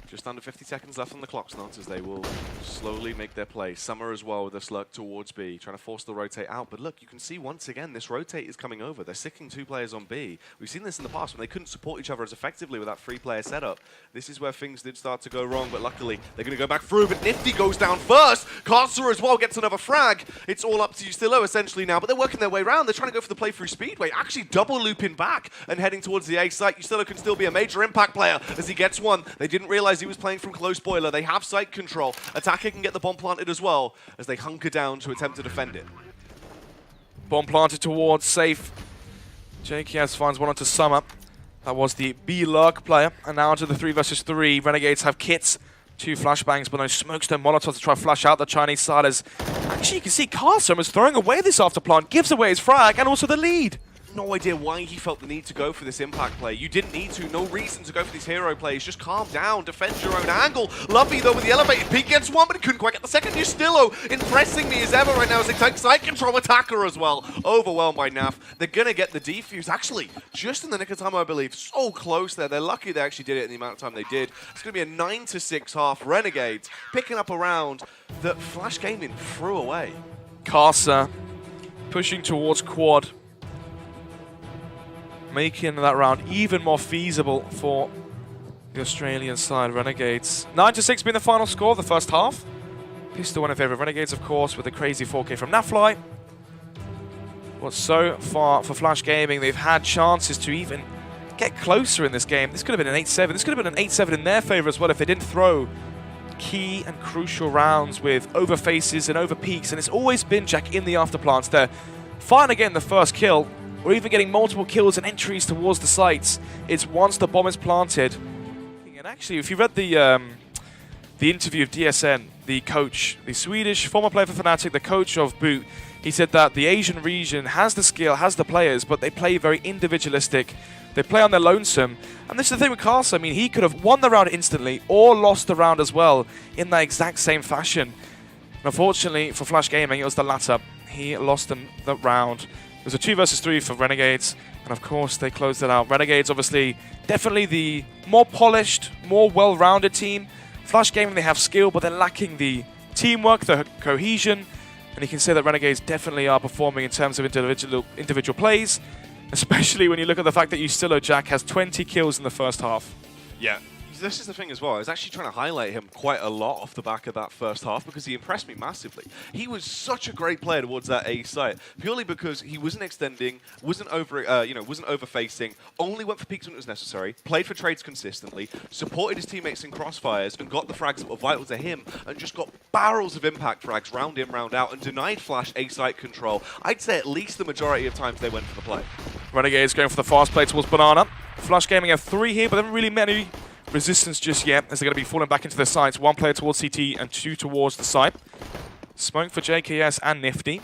Just under 50 seconds left on the clock, Snot, as they will slowly make their play. Summer as well with a slug towards B, trying to force the rotate out. But look, you can see once again, this rotate is coming over. They're sticking 2 players on B. We've seen this in the past when they couldn't support each other as effectively with that 3-player setup. This is where things did start to go wrong, but luckily they're going to go back through. But Nifty goes down first. Carcer as well gets another frag. It's all up to TyLoo essentially now, but they're working their way around. They're trying to go for the play through Speedway, actually double looping back and heading towards the A site. TyLoo can still be a major impact player as he gets one. They didn't realize he was playing from close boiler. They have site control. Attacker can get the bomb planted as well as they hunker down to attempt to defend it. Bomb planted towards safe. JKS finds one onto Summer. That was the B.O.O.T player. And now onto the 3 versus 3. Renegades have kits, 2 flashbangs, but no smokes, no molotovs to try to flash out the Chinese side. As actually, you can see Carson is throwing away this after plant, gives away his frag and also the lead. No idea why he felt the need to go for this impact play. You didn't need to. No reason to go for these hero plays. Just calm down. Defend your own angle. Lovey, though, with the elevated peak gets one, but he couldn't quite get the second. TyLoo impressing me as ever right now as they take side control. Attacker as well. Overwhelmed by Naf. They're going to get the defuse. Actually, just in the nick of time, I believe. So close there. They're lucky they actually did it in the amount of time they did. It's going to be a 9-6 half. Renegades picking up a round that Flash Gaming threw away. Carcer pushing towards quad, making that round even more feasible for the Australian side. Renegades 9-6 being the final score of the first half. Pistol one in favour of Renegades, of course, with a crazy 4K from Nafly. But so far for Flash Gaming, they've had chances to even get closer in this game. This could have been an 8-7. This could have been an 8-7 in their favour as well if they didn't throw key and crucial rounds with over faces and over peaks. And it's always been Jack in the afterplants. They're fine again the first kill, or even getting multiple kills and entries towards the sites. It's once the bomb is planted. And actually, if you read the interview of DSN, the coach, the Swedish former player for Fnatic, the coach of B.O.O.T, he said that the Asian region has the skill, has the players, but they play very individualistic. They play on their lonesome. And this is the thing with Carson. I mean, he could have won the round instantly or lost the round as well in that exact same fashion. And unfortunately for Flash Gaming, it was the latter. He lost them the round It was a 2 versus 3 for Renegades, and of course they closed it out. Renegades obviously definitely the more polished, more well-rounded team. Flash Gaming, they have skill, but they're lacking the teamwork, the cohesion, and you can say that Renegades definitely are performing in terms of individual plays, especially when you look at the fact that Jack has 20 kills in the first half. Yeah. This is the thing as well. I was actually trying to highlight him quite a lot off the back of that first half because he impressed me massively. He was such a great player towards that A site, purely because he wasn't extending, wasn't overfacing, only went for peaks when it was necessary, played for trades consistently, supported his teammates in crossfires, and got the frags that were vital to him, and just got barrels of impact frags round in, round out, and denied Flash A site control. I'd say at least the majority of times they went for the play. Renegades going for the fast play towards Banana. Flash Gaming have 3 here, but they haven't really many resistance just yet, as they're going to be falling back into their sites. 1 player towards CT and 2 towards the site. Smoke for JKS and Nifty.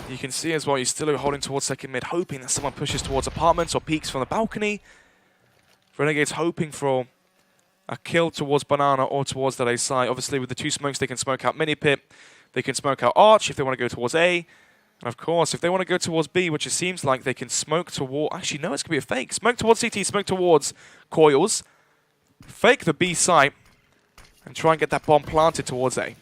You can see as well, he's still holding towards second mid, hoping that someone pushes towards apartments or peeks from the balcony. Renegades hoping for a kill towards Banana or towards that A site. Obviously, with the 2 smokes, they can smoke out Mini Pit. They can smoke out Arch if they want to go towards A. And of course, if they want to go towards B, which it seems like they can smoke toward... Actually, no, it's going to be a fake. Smoke towards CT, smoke towards Coils. Fake the B site. And try and get that bomb planted towards A.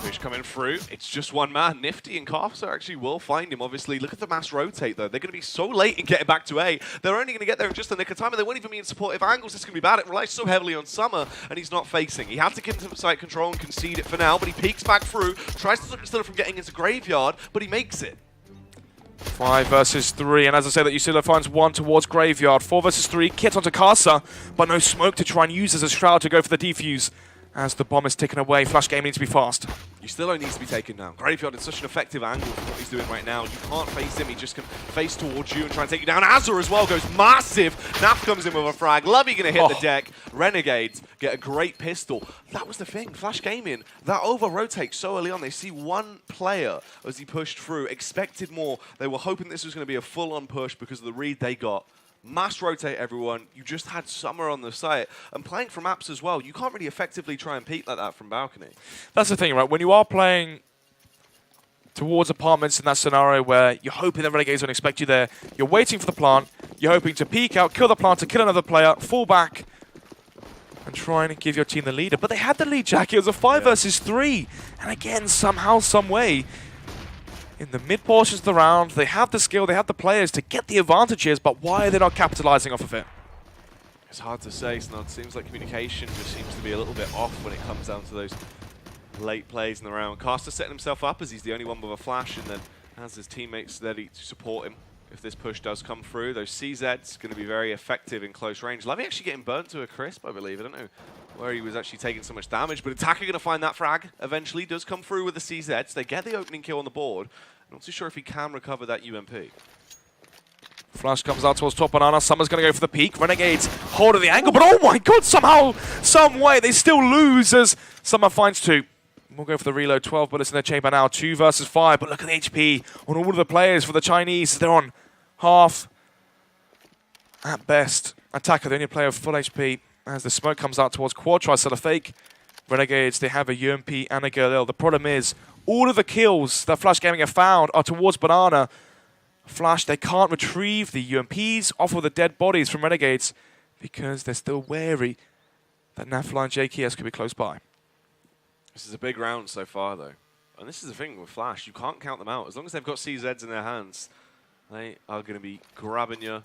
Push coming through. It's just one man. Nifty and Carpser actually will find him, obviously. Look at the mass rotate, though. They're going to be so late in getting back to A. They're only going to get there in just the nick of time, and they won't even be in supportive angles. It's going to be bad. It relies so heavily on Summer, and he's not facing. He had to get into site control and concede it for now, but he peeks back through, tries to stop Yusilla from getting into Graveyard, but he makes it. 5 versus 3, and as I say that Yusilla finds 1 towards Graveyard. 4 versus 3, Kit onto Casa, but no smoke to try and use as a shroud to go for the defuse. As the bomb is taken away, Flash Game needs to be fast. Yusilla needs to be taken down. Graveyard is such an effective angle for what he's doing right now. You can't face him, he just can face towards you and try and take you down. Azur as well goes massive. Naf comes in with a frag. Lovey gonna hit the deck. Renegades get a great pistol. That was the thing, Flash Gaming, that over-rotates so early on. They see 1 player as he pushed through, expected more. They were hoping this was gonna be a full-on push because of the read they got. Mass rotate everyone. You just had Summer on the site. And playing from apps as well, you can't really effectively try and peek like that from balcony. That's the thing, right? When you are playing towards apartments in that scenario where you're hoping the Renegades don't expect you there, you're waiting for the plant, you're hoping to peek out, kill the plant, to kill another player, fall back, and try and give your team the leader. But they had the lead, Jack. It was a 5 versus 3. And again, somehow, some way, in the mid portions of the round, they have the skill, they have the players to get the advantages, but why are they not capitalizing off of it? It's hard to say, Snod. It seems like communication just seems to be a little bit off when it comes down to those late plays in the round. Caster setting himself up as he's the only one with a flash, and then has his teammates ready to support him if this push does come through. Those CZs going to be very effective in close range. Lovey actually getting burnt to a crisp, I believe. I don't know where he was actually taking so much damage, but Attacker going to find that frag eventually. Does come through with the CZs. They get the opening kill on the board. Not too sure if he can recover that UMP. Flash comes out towards top Banana. Summer's going to go for the peak. Renegades hold of the angle, but oh my god, somehow, some way, they still lose as Summer finds 2. We'll go for the reload. 12 bullets in their chamber now. 2 versus 5, but look at the HP on all of the players for the Chinese. They're on half at best. Attacker, the only player with full HP. As the smoke comes out towards Quad, tries to sell a fake. Renegades, they have a UMP and a Galil. The problem is, all of the kills that Flash Gaming have found are towards Banana. Flash, they can't retrieve the UMPs off of the dead bodies from Renegades because they're still wary that Nafla and JKS could be close by. This is a big round so far, though. And this is the thing with Flash. You can't count them out. As long as they've got CZs in their hands, they are going to be grabbing you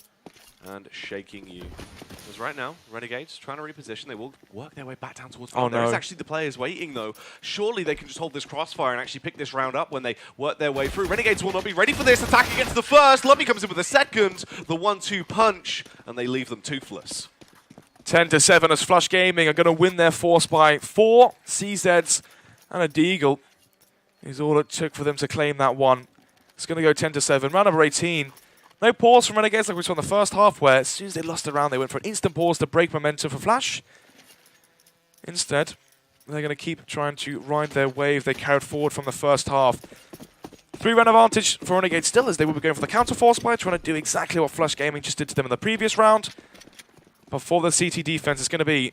and shaking you. Because right now, Renegades trying to reposition. They will work their way back down towards front. Oh, no. There's actually the players waiting, though. Surely they can just hold this crossfire and actually pick this round up when they work their way through. Renegades will not be ready for this. Attack against the first. Lovey comes in with the second. The 1-2 punch, and they leave them toothless. 10-7 as Flash Gaming are going to win their force by 4 CZs and a Deagle is all it took for them to claim that one. It's going to go 10-7. Round number 18. No pause from Renegades like we saw in the first half, where as soon as they lost the round, they went for an instant pause to break momentum for Flash. Instead, they're going to keep trying to ride their wave they carried forward from the first half. 3-round advantage for Renegades still, as they will be going for the counter force by trying to do exactly what Flash Gaming just did to them in the previous round. But for the CT defense, it's going to be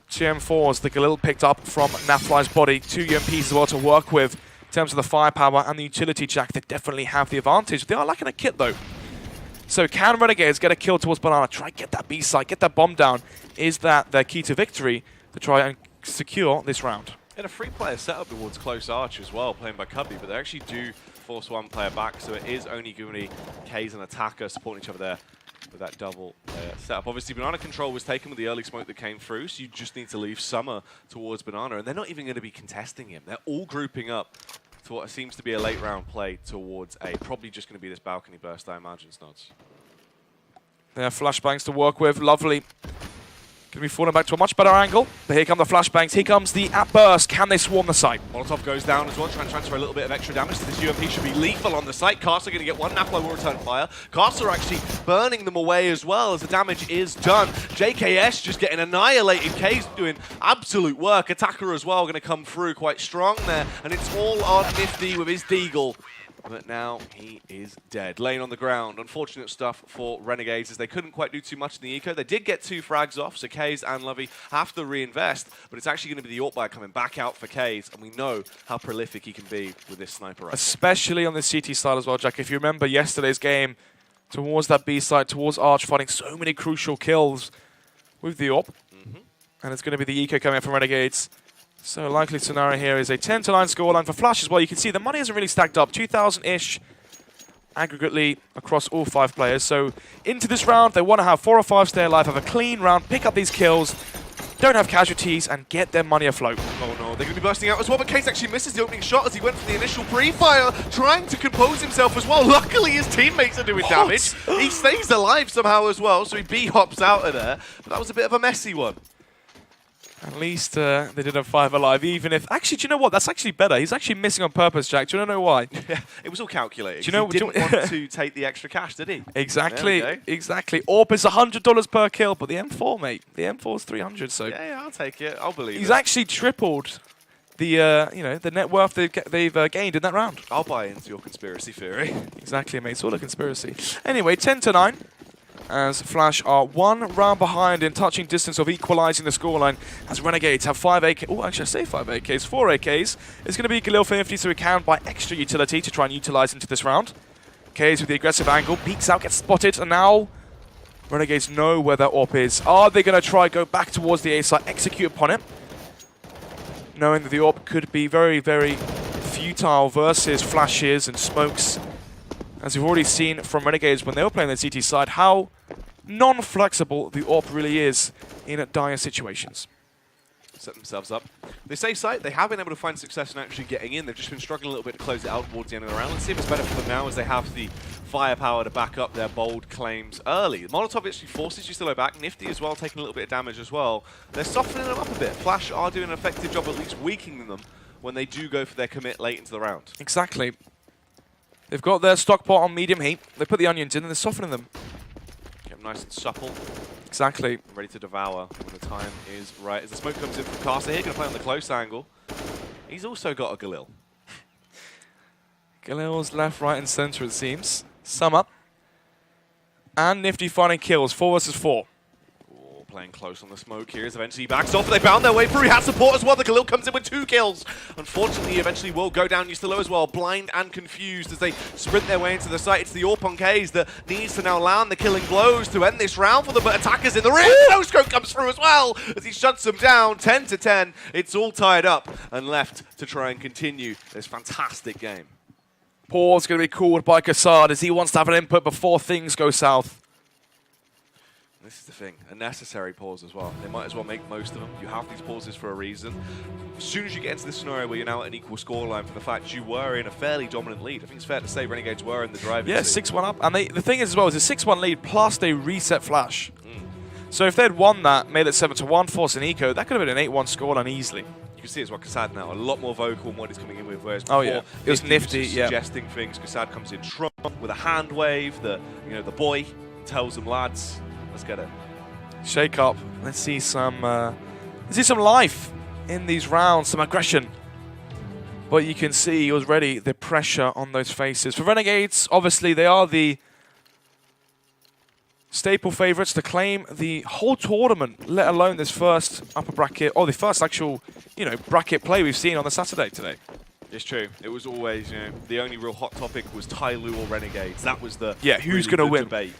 2 M4s that Galil picked up from Nafly's body. 2 UMPs as well to work with. terms of the firepower and the utility jack, they definitely have the advantage. They are lacking a kit though. So can Renegades get a kill towards Banana, try and get that B site, get that bomb down? Is that their key to victory to try and secure this round? In a free-player setup towards close arch as well, playing by Cubby, but they actually do force one player back, so it is only Goonie, K's and Attacker supporting each other there with that double setup. Obviously, Banana control was taken with the early smoke that came through, so you just need to leave Summer towards Banana, and they're not even going to be contesting him. They're all grouping up to what seems to be a late round play towards A. Probably just going to be this balcony burst, I imagine, Snods. There are flashbangs to work with, lovely. Going to be falling back to a much better angle, but here come the flashbangs, here comes the burst. Can they swarm the site? Molotov goes down as well, trying to transfer a little bit of extra damage to this UMP. Should be lethal on the site. Castle going to get one. Naplo will return fire. Castle are actually burning them away as well as the damage is done. JKS just getting annihilated. K's doing absolute work. Attacker as well going to come through quite strong there, and it's all on Nifty with his Deagle. But now he is dead. Laying on the ground. Unfortunate stuff for Renegades as they couldn't quite do too much in the eco. They did get 2 frags off, so Kaze and Lovey have to reinvest. But it's actually going to be the AWP buy coming back out for Kaze, and we know how prolific he can be with this sniper rifle. Especially on the CT side as well, Jack. If you remember yesterday's game, towards that B side, towards Arch, finding so many crucial kills with the AWP. And it's going to be the eco coming out from Renegades. So likely scenario here is a 10-9 scoreline for Flash as well. You can see the money hasn't really stacked up, 2,000-ish aggregately across all 5 players. So into this round, they want to have 4 or 5 stay alive, have a clean round, pick up these kills, don't have casualties, and get their money afloat. Oh no, they're going to be bursting out as well, but Case actually misses the opening shot as he went for the initial pre-fire, trying to compose himself as well. Luckily, his teammates are doing damage. He stays alive somehow as well, so he B-hops out of there. But that was a bit of a messy one. At least they did have 5 alive, even if... Actually, do you know what? That's actually better. He's actually missing on purpose, Jack. Do you know why? Yeah, it was all calculated. Do you know, he didn't want to take the extra cash, did he? Exactly, exactly. AWP is $100 per kill, but the M4, mate, the M4 is 300, so... Yeah, I'll take it. I'll believe He's actually tripled the, you know, the net worth they've gained in that round. I'll buy into your conspiracy theory. Exactly, mate. It's all a conspiracy. Anyway, 10-9. As Flash are 1 round behind in touching distance of equalizing the scoreline, as Renegades have 5 AK. Oh, actually, I say 5 AKs, 4 AKs. It's going to be Galil for Nifty, so we can buy extra utility to try and utilize into this round. Kaze with the aggressive angle, peeks out, gets spotted, and now Renegades know where their AWP is. Are they going to try go back towards the A site, execute upon it, knowing that the AWP could be very, very futile versus flashes and smokes? As we've already seen from Renegades when they were playing the CT side, how non-flexible the AWP really is in dire situations. Set themselves up. They say site, they have been able to find success in actually getting in. They've just been struggling a little bit to close it out towards the end of the round. Let's see if it's better for them now as they have the firepower to back up their bold claims early. Molotov actually forces you to go back. Nifty as well, taking a little bit of damage as well. They're softening them up a bit. Flash are doing an effective job at least weakening them when they do go for their commit late into the round. Exactly. They've got their stockpot on medium heat. They put the onions in and they're softening them. Get them nice and supple. Exactly. Ready to devour when the time is right. As the smoke comes in from Caster here, going to play on the close angle. He's also got a Galil. Galil's left, right, and center, it seems. Sum up. And Nifty finding kills, 4 versus 4. Playing close on the smoke here as eventually he backs off. They bound their way through. He has support as well. The Galil comes in with 2 kills. Unfortunately, he eventually will go down Ustilo as well, blind and confused as they sprint their way into the site. It's the AWP on Kaze that needs to now land the killing blows to end this round for them, but Attacker's in the rear. No scope comes through as well as he shuts them down. 10-10. It's all tied up and left to try and continue this fantastic game. Pause going to be called by Kassad as he wants to have an input before things go south. This is the thing, a necessary pause as well. They might as well make most of them. You have these pauses for a reason. As soon as you get into this scenario where you're now at an equal scoreline for the fact you were in a fairly dominant lead, I think it's fair to say Renegades were in the driving Yeah, seat. 6-1 up. And the thing is as well, is a 6-1 lead plus they reset Flash. So if they'd won that, made it 7-1, forced an eco, that could have been an 8-1 scoreline easily. You can see as well, Kassad now a lot more vocal in what he's coming in with, whereas Oh before, yeah, it was Nifty, yeah. suggesting things. Kassad comes in strong with a hand wave, the boy tells them, lads, let's get it. Shake up. Let's see some life in these rounds, some aggression. But you can see already the pressure on those faces. For Renegades, obviously they are the staple favourites to claim the whole tournament, let alone this first upper bracket, or the first actual, bracket play we've seen on the Saturday today. It's true. It was always, you know, the only real hot topic was TyLoo or Renegades. That was the who's really going to win? debate.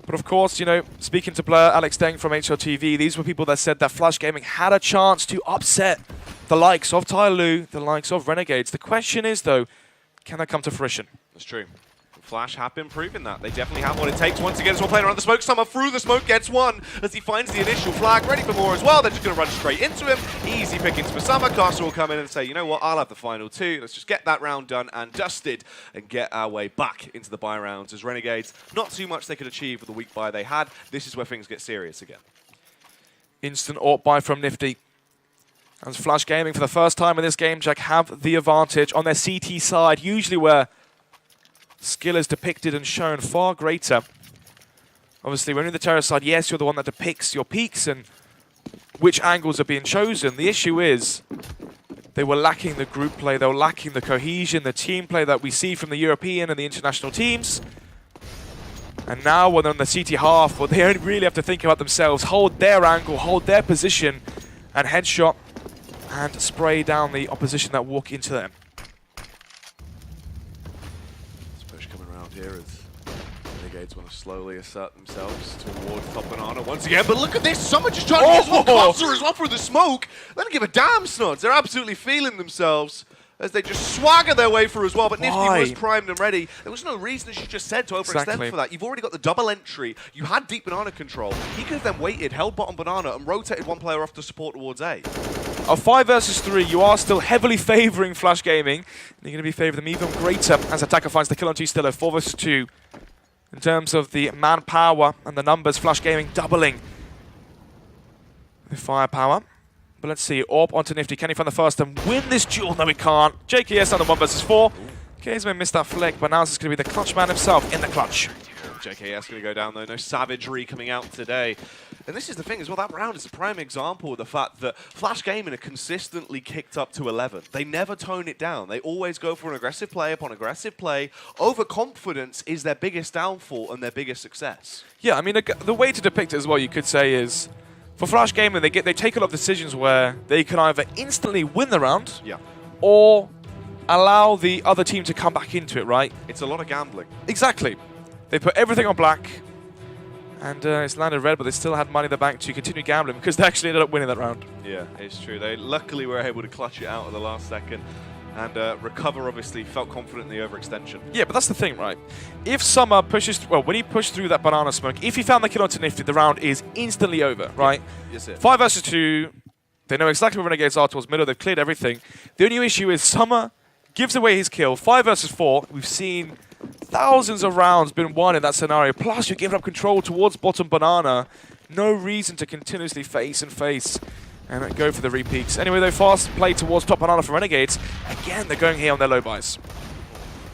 But of course, you know, speaking to Blur, Alex Deng from HLTV, these were people that said that Flash Gaming had a chance to upset the likes of TyLoo, the likes of Renegades. The question is, though, can that come to fruition? That's true. Flash have been proving that. They definitely have what it takes. Once again, as well playing around the smoke. Summer through the smoke gets one as he finds the initial flag. Ready for more as well. They're just going to run straight into him. Easy pickings for Summer. Caster will come in and say, you know what, I'll have the final two. Let's just get that round done and dusted and get our way back into the bye rounds. As Renegades, not too much they could achieve with the weak bye they had. This is where things get serious again. Instant AWP buy from Nifty. As Flash Gaming, for the first time in this game, Jack, have the advantage on their CT side, usually where skill is depicted and shown far greater. Obviously, when you're in the terror side, yes, you're the one that depicts your peaks and which angles are being chosen. The issue is they were lacking the group play, they were lacking the cohesion, the team play that we see from the European and the international teams. And now when they're on the CT half, well, they only really have to think about themselves, hold their angle, hold their position, and headshot and spray down the opposition that walk into them. Here as Renegades want to slowly assert themselves towards top banana once again. But look at this, Summer just trying to get one closer as well through the smoke. They don't give a damn, Snods. They're absolutely feeling themselves as they just swagger their way through as well. But Nifty was primed and ready. There was no reason, as you just said, to overextend for that. You've already got the double entry. You had deep banana control. He could have then waited, held bottom banana, and rotated one player off to support towards A. A 5 versus 3, you are still heavily favoring Flash Gaming. You're going to be favoring them even greater as Attacker finds the kill on T-Stiller. 4 versus 2. In terms of the manpower and the numbers, Flash Gaming doubling the firepower. But let's see, AWP onto Nifty. Can he find the first and win this duel? No, he can't. JKS on the 1 versus 4. Kazman missed that flick, but now this is going to be the clutch man himself in the clutch. JKS going to go down though, no savagery coming out today. And this is the thing as well, that round is a prime example of the fact that Flash Gaming are consistently kicked up to 11. They never tone it down. They always go for an aggressive play upon aggressive play. Overconfidence is their biggest downfall and their biggest success. Yeah, I mean, the way to depict it as well, you could say, is for Flash Gaming, they take a lot of decisions where they can either instantly win the round, or allow the other team to come back into it, right? It's a lot of gambling. Exactly. They put everything on black, and it's landed red, but they still had money in the bank to continue gambling because they actually ended up winning that round. Yeah, it's true. They luckily were able to clutch it out at the last second, and Recover obviously felt confident in the overextension. Yeah, but that's the thing, right? If Summer pushes, well, when he pushed through that banana smoke, if he found the kill onto Nifty, the round is instantly over, right? Yes, it. 5 versus 2, they know exactly where Renegades are towards middle, they've cleared everything. The only issue is Summer gives away his kill. 5 versus 4, we've seen thousands of rounds been won in that scenario. Plus, you're giving up control towards bottom banana. No reason to continuously face and go for the repeats. Anyway, though, fast play towards top banana for Renegades. Again, they're going here on their low buys.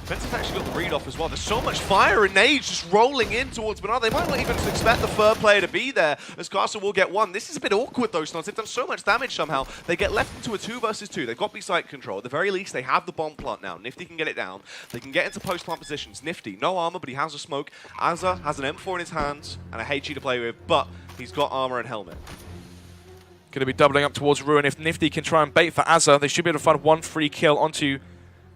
Fence's actually got the read off as well. There's so much fire and nades just rolling in towards Banana. They might not even expect the third player to be there, as Castle will get one. This is a bit awkward though, Snods. They've done so much damage somehow. They get left into a 2 versus 2. They've got B-site control. At the very least, they have the bomb plant now. Nifty can get it down. They can get into post-plant positions. Nifty, no armor, but he has a smoke. Azza has an M4 in his hands and a HE to play with, but he's got armor and helmet. Going to be doubling up towards Ruin. If Nifty can try and bait for Azza, they should be able to find one free kill onto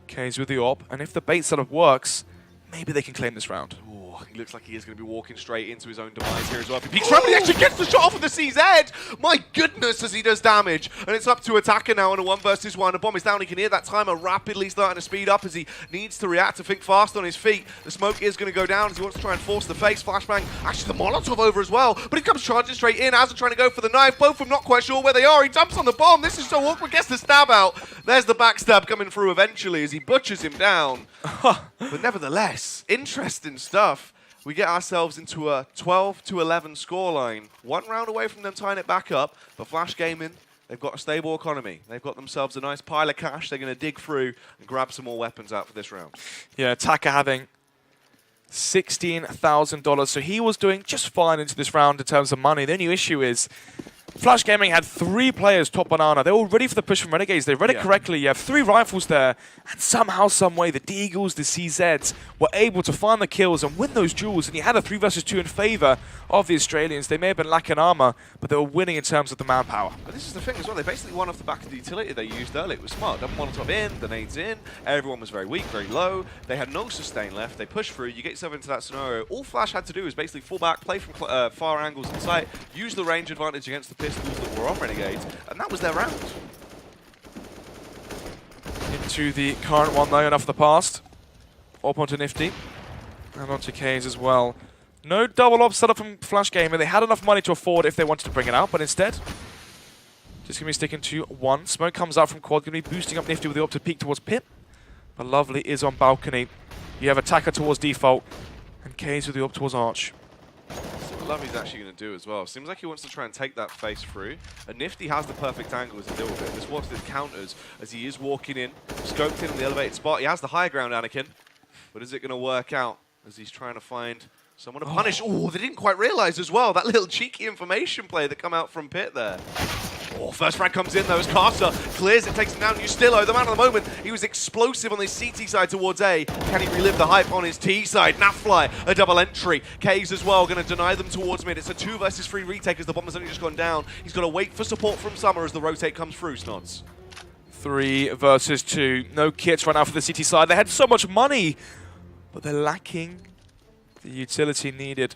Kaze with the AWP, and if the bait setup works, maybe they can claim this round. Ooh, he looks like he is going to be walking straight into his own demise here as well. If he peeks around, he actually gets the shot off of the CZ! My goodness, as he does damage. And it's up to Attacker now on a 1 versus 1. The bomb is down. He can hear that timer rapidly starting to speed up as he needs to react to think fast on his feet. The smoke is going to go down as he wants to try and force the face. Flashbang, actually the Molotov over as well. But he comes charging straight in. Azza trying to go for the knife. Both of them not quite sure where they are. He jumps on the bomb. This is so awkward. Gets the stab out. There's the backstab coming through eventually as he butchers him down. But nevertheless, interesting stuff. We get ourselves into a 12-11 scoreline. 1 round away from them tying it back up. But Flash Gaming, they've got a stable economy. They've got themselves a nice pile of cash. They're going to dig through and grab some more weapons out for this round. Yeah, Attacker having $16,000. So he was doing just fine into this round in terms of money. The only issue is Flash Gaming had 3 players top banana. They were ready for the push from Renegades. They read it correctly. You have 3 rifles there, and somehow, some way, the Deagles, the CZs were able to find the kills and win those duels. And you had a 3 versus 2 in favor of the Australians. They may have been lacking armor, but they were winning in terms of the manpower. But this is the thing as well. They basically won off the back of the utility they used earlier. It was smart. Double Molotov in, the nades in. Everyone was very weak, very low. They had no sustain left. They pushed through. You get yourself into that scenario. All Flash had to do is basically fall back, play from far angles in sight, use the range advantage against the pistols that were on Renegades, and that was their round. Into the current one though, enough of the past. Up onto Nifty. And onto Kays as well. No double op setup from Flash Gamer. They had enough money to afford if they wanted to bring it out, but instead, just going to be sticking to 1. Smoke comes out from Quad, going to be boosting up Nifty with the op to peek towards Pit. But Lovely is on balcony. You have Attacker towards default, and Kays with the op towards Arch. Lovely's actually going to do as well. Seems like he wants to try and take that face through. And Nifty has the perfect angle to deal with it. This watch the counters as he is walking in, scoped in the elevated spot. He has the high ground, Anakin. But is it going to work out as he's trying to find someone to punish? Oh, they didn't quite realize as well. That little cheeky information play that come out from Pit there. Oh, first frag comes in though as Carter clears it, takes him down. Ustillo, the man of the moment, he was explosive on his CT side towards A. Can he relive the hype on his T side? Nafly, a double entry. Kays as well, going to deny them towards mid. It's a 2 versus 3 retake as the bomber's only just gone down. He's got to wait for support from Summer as the rotate comes through, Snods. 3 versus 2. No kits right now for the CT side. They had so much money, but they're lacking the utility needed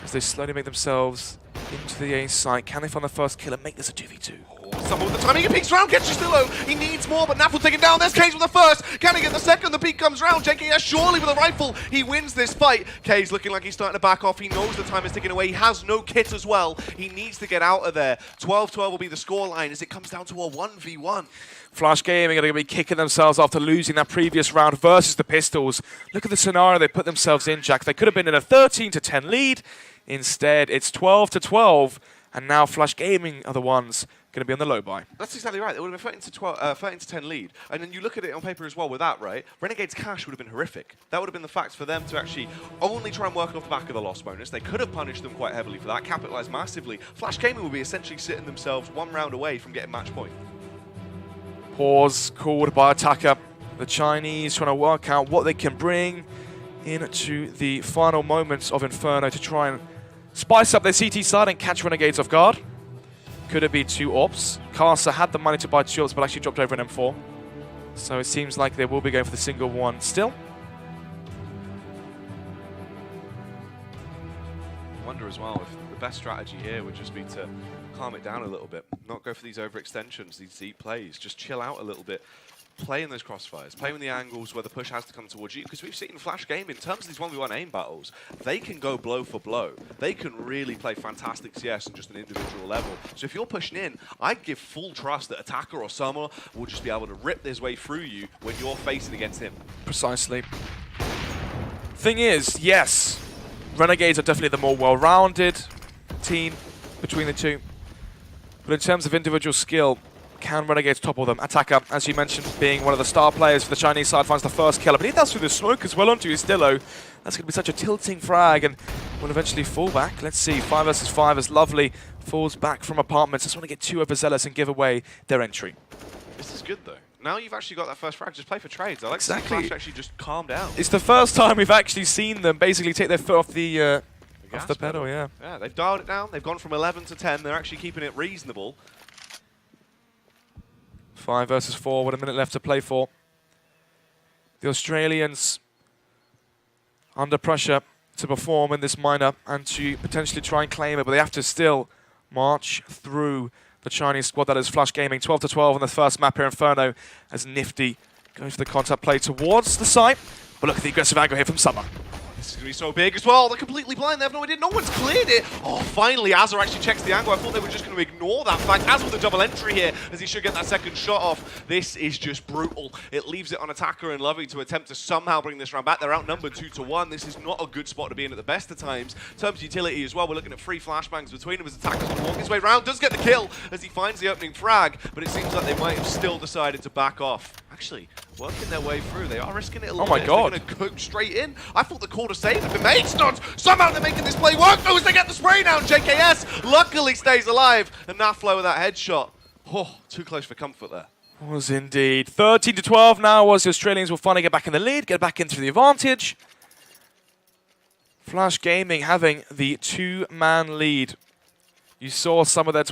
as they slowly make themselves into the A site. Can they find the first kill and make this a 2v2? Summer with the timing, he peeks around, gets Justillo. He needs more, but Naf will take it down. There's Kays with the first. Can he get the second? The peek comes round. JKS surely with a rifle. He wins this fight. Kays looking like he's starting to back off. He knows the time is ticking away. He has no kit as well. He needs to get out of there. 12-12 will be the scoreline as it comes down to a 1v1. Flash Gaming are going to be kicking themselves after losing that previous round versus the Pistols. Look at the scenario they put themselves in, Jack. They could have been in a 13-10 lead. Instead, it's 12-12, and now Flash Gaming are the ones going to be on the low buy. That's exactly right. It would have been 13-10 lead. And then you look at it on paper as well with that, right? Renegade's cash would have been horrific. That would have been the fact for them to actually only try and work off the back of the loss bonus. They could have punished them quite heavily for that, capitalized massively. Flash Gaming would be essentially sitting themselves 1 round away from getting match point. Pause called by Attacker. The Chinese trying to work out what they can bring into the final moments of Inferno to try and spice up their CT side and catch Renegades off guard. Could it be 2 ops? Carcer had the money to buy 2 ops, but actually dropped over an M4. So it seems like they will be going for the single one still. I wonder as well if the best strategy here would just be to calm it down a little bit, not go for these overextensions, these deep plays, just chill out a little bit. Play in those crossfires, play in the angles where the push has to come towards you, because we've seen Flash Game, in terms of these 1v1 aim battles, they can go blow for blow. They can really play fantastic CS on just an individual level. So if you're pushing in, I'd give full trust that Attacker or Summer will just be able to rip his way through you when you're facing against him. Precisely. Thing is, yes, Renegades are definitely the more well-rounded team between the two. But in terms of individual skill, can Renegades topple them? Attacker, as you mentioned, being one of the star players for the Chinese side, finds the first killer, but he does through the smoke as well onto Ustillo. That's going to be such a tilting frag and will eventually fall back. Let's see, 5 versus 5 as Lovely falls back from apartments. Just want to get too overzealous and give away their entry. This is good though. Now you've actually got that first frag, just play for trades. I like to see Flash actually just calm down. It's the first time we've actually seen them basically take their foot off the pedal, yeah. Yeah, they've dialed it down. They've gone from 11 to 10. They're actually keeping it reasonable. 5 versus 4 with a minute left to play for. The Australians under pressure to perform in this minor and to potentially try and claim it, but they have to still march through the Chinese squad that is Flash Gaming. 12-12 on the first map here, Inferno, as Nifty goes for the contact play towards the site. But look at the aggressive angle here from Summer. This is going to be so big as well. They're completely blind. They have no idea. No one's cleared it. Oh, finally, Azza actually checks the angle. I thought they were just going to ignore that fact. Azza with a double entry here, as he should get that second shot off. This is just brutal. It leaves it on Attacker and Lovey to attempt to somehow bring this round back. They're outnumbered 2-1. This is not a good spot to be in at the best of times. In terms of utility as well, we're looking at 3 flashbangs between them as Attacker's going to walk his way around. Does get the kill as he finds the opening frag, but it seems like they might have still decided to back off. actually working their way through. They are risking it a little Oh my bit. God. They're going to go straight in. I thought the call to save had been made. Snods, somehow they're making this play work. Oh, as they get the spray down. JKS luckily stays alive. And Naflo with that headshot. Oh, too close for comfort there. Was indeed. 13-12 now as the Australians will finally get back in the lead, get back into the advantage. Flash Gaming having the 2-man lead. You saw some of that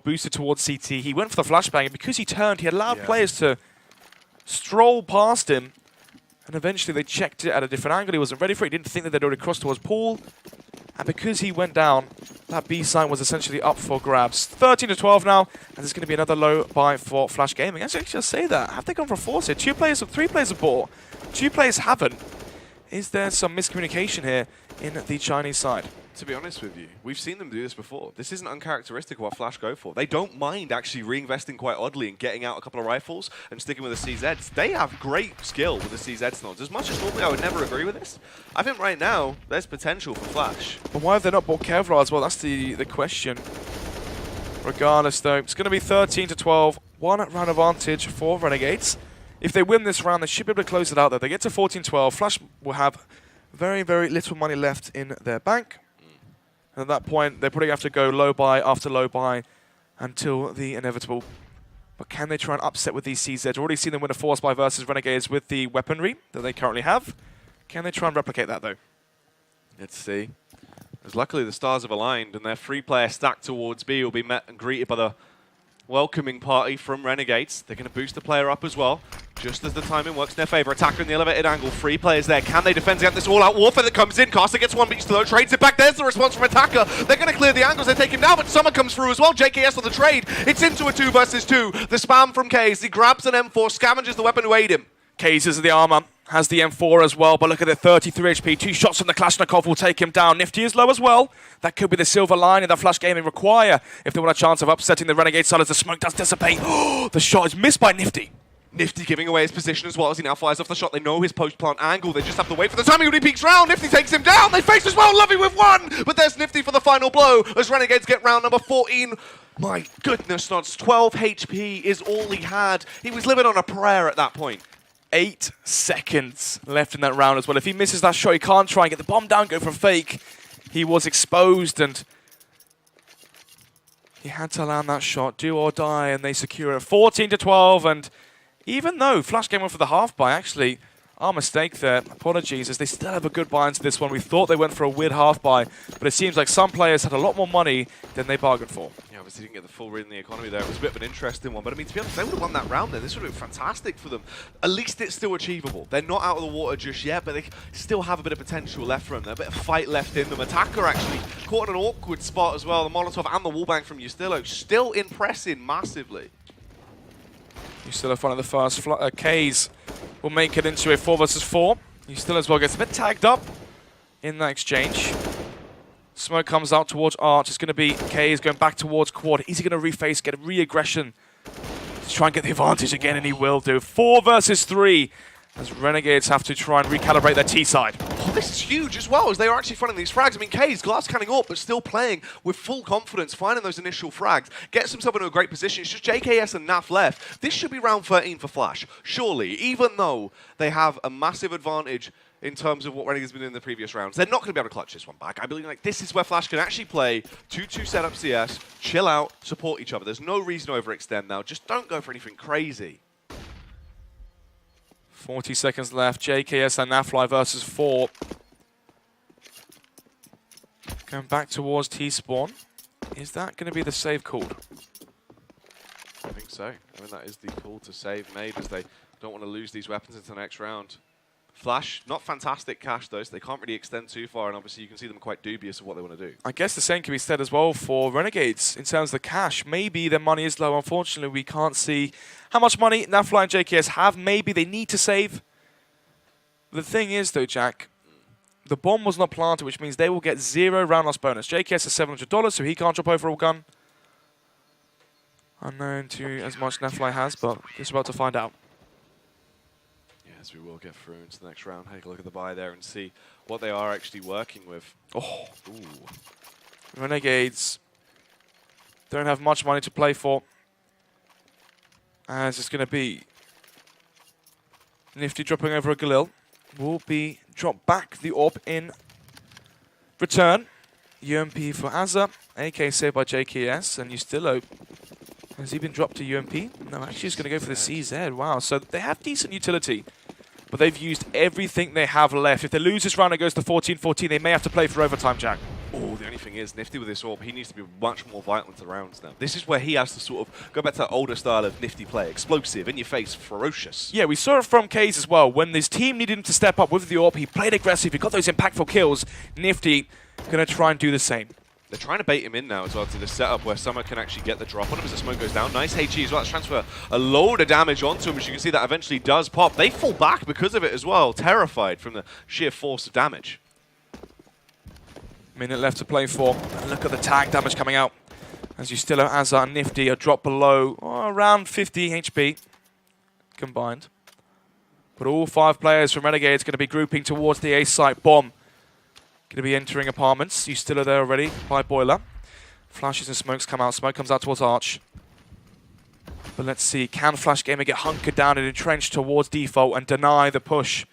boosted towards CT. He went for the flashbang, and because he turned, he allowed players to stroll past him. And eventually they checked it at a different angle. He wasn't ready for it. He didn't think that they'd already crossed towards Paul. And because he went down, that B site was essentially up for grabs. 13-12 now, and there's going to be another low buy for Flash Gaming. Actually, just say that. Have they gone for force here? 3 players have bought. 2 players haven't. Is there some miscommunication here in the Chinese side? To be honest with you, we've seen them do this before. This isn't uncharacteristic of what Flash go for. They don't mind actually reinvesting quite oddly and getting out a couple of rifles and sticking with the CZs. They have great skill with the CZ snods. As much as normally I would never agree with this, I think right now there's potential for Flash. But why have they not bought Kevlar as well? That's the question. Regardless though, it's going to be 13-12. 1 round advantage for Renegades. If they win this round, they should be able to close it out though. They get to 14-12. Flash will have very, very little money left in their bank. And at that point, they probably have to go low buy after low buy until the inevitable. But can they try and upset with these CZs? Already seen them win a force buy versus Renegades with the weaponry that they currently have. Can they try and replicate that though? Let's see. As luckily the stars have aligned and their 3-player stack towards B will be met and greeted by the welcoming party from Renegades. They're going to boost the player up as well, just as the timing works in their favor. Attacker in the elevated angle, 3 players there. Can they defend against this all-out warfare that comes in? Caster gets one, but still trades it back. There's the response from Attacker. They're going to clear the angles, they take him down, but Summer comes through as well. JKS on the trade. It's into a 2 versus 2. The spam from Kaze. He grabs an M4, scavenges the weapon to aid him. Kaze is the armor, has the M4 as well, but look at it, 33 HP. 2 shots from the Kalashnikov will take him down. Nifty is low as well. That could be the silver lining that Flash Gaming require if they want a chance of upsetting the Renegade side as the smoke does dissipate. The shot is missed by Nifty. Nifty giving away his position as well as he now fires off the shot. They know his post-plant angle. They just have to wait for the timing when he peeks round. Nifty takes him down. They face as well. Lovey with 1. But there's Nifty for the final blow as Renegades get round number 14. My goodness, Snods. 12 HP is all he had. He was living on a prayer at that point. 8 seconds left in that round as well. If he misses that shot, he can't try and get the bomb down, go for a fake. He was exposed and he had to land that shot, do or die, and they secure it. 14-12, and even though Flash Game went for the half buy, actually, our mistake there, apologies, as they still have a good buy into this one. We thought they went for a weird half buy, but it seems like some players had a lot more money than they bargained for. Yeah, obviously didn't get the full read in the economy there. It was a bit of an interesting one, but I mean, to be honest, they would have won that round there. This would have been fantastic for them. At least it's still achievable. They're not out of the water just yet, but they still have a bit of potential left for them. There's a bit of fight left in them. Attacker actually caught in an awkward spot as well. The Molotov and the wallbang from Justillo still impressing massively. You still have one of the first K's will make it into a 4 versus 4. You still as well gets a bit tagged up in that exchange. Smoke comes out towards Arch. It's going to be K's going back towards Quad. Is he going to reface, get a re-aggression to try and get the advantage again? And he will do. 4 versus 3 as Renegades have to try and recalibrate their T side. Oh, this is huge as well, as they are actually fronting these frags. I mean, K's glass canning up, but still playing with full confidence, finding those initial frags, gets himself into a great position. It's just JKS and Naf left. This should be round 13 for Flash, surely, even though they have a massive advantage in terms of what Renegades have been doing in the previous rounds. They're not going to be able to clutch this one back. I believe like this is where Flash can actually play 2-2 setup CS, chill out, support each other. There's no reason to overextend now. Just don't go for anything crazy. 40 seconds left. JKS and Nafly versus 4. Going back towards T-spawn. Is that going to be the save called? I think so. I mean, that is the call to save made, as they don't want to lose these weapons into the next round. Flash, not fantastic cash though, so they can't really extend too far, and obviously you can see them quite dubious of what they want to do. I guess the same can be said as well for Renegades in terms of the cash. Maybe their money is low. Unfortunately, we can't see how much money Nafly and JKS have. Maybe they need to save. The thing is though, Jack, the bomb was not planted, which means they will get 0 round loss bonus. JKS is $700, so he can't drop overall gun. Unknown to as much Nafly has, but just about to find out. Yes, we will get through into the next round. Take a look at the buy there and see what they are actually working with. Oh, ooh. Renegades don't have much money to play for. As it's going to be Nifty dropping over a Galil. Will be dropped back. The AWP in return. UMP for Azza. AK saved by JKS. And Ustillo. Has he been dropped to UMP? No, actually he's going to go for the CZ. Wow, so they have decent utility. But they've used everything they have left. If they lose this round and it goes to 14-14, they may have to play for overtime, Jack. Oh, the only thing is, Nifty with this AWP, he needs to be much more violent to the rounds now. This is where he has to sort of go back to that older style of Nifty play. Explosive, in your face, ferocious. Yeah, we saw it from Kays as well. When his team needed him to step up with the AWP, he played aggressive, he got those impactful kills. Nifty going to try and do the same. They're trying to bait him in now as well to the setup where Summer can actually get the drop on him as the smoke goes down. Nice HE as well. Let's transfer a load of damage onto him, as you can see that eventually does pop. They fall back because of it as well, terrified from the sheer force of damage. Minute left to play for. And look at the tag damage coming out. As Ustillo, Azza, and Nifty are dropped below around 50 HP combined. But all 5 players from Renegades going to be grouping towards the A site. Bomb going to be entering apartments. Ustillo there already by Boiler. Flashes and smokes come out. Smoke comes out towards Arch. But let's see. Can Flash Gamer get hunkered down and entrenched towards default and deny the push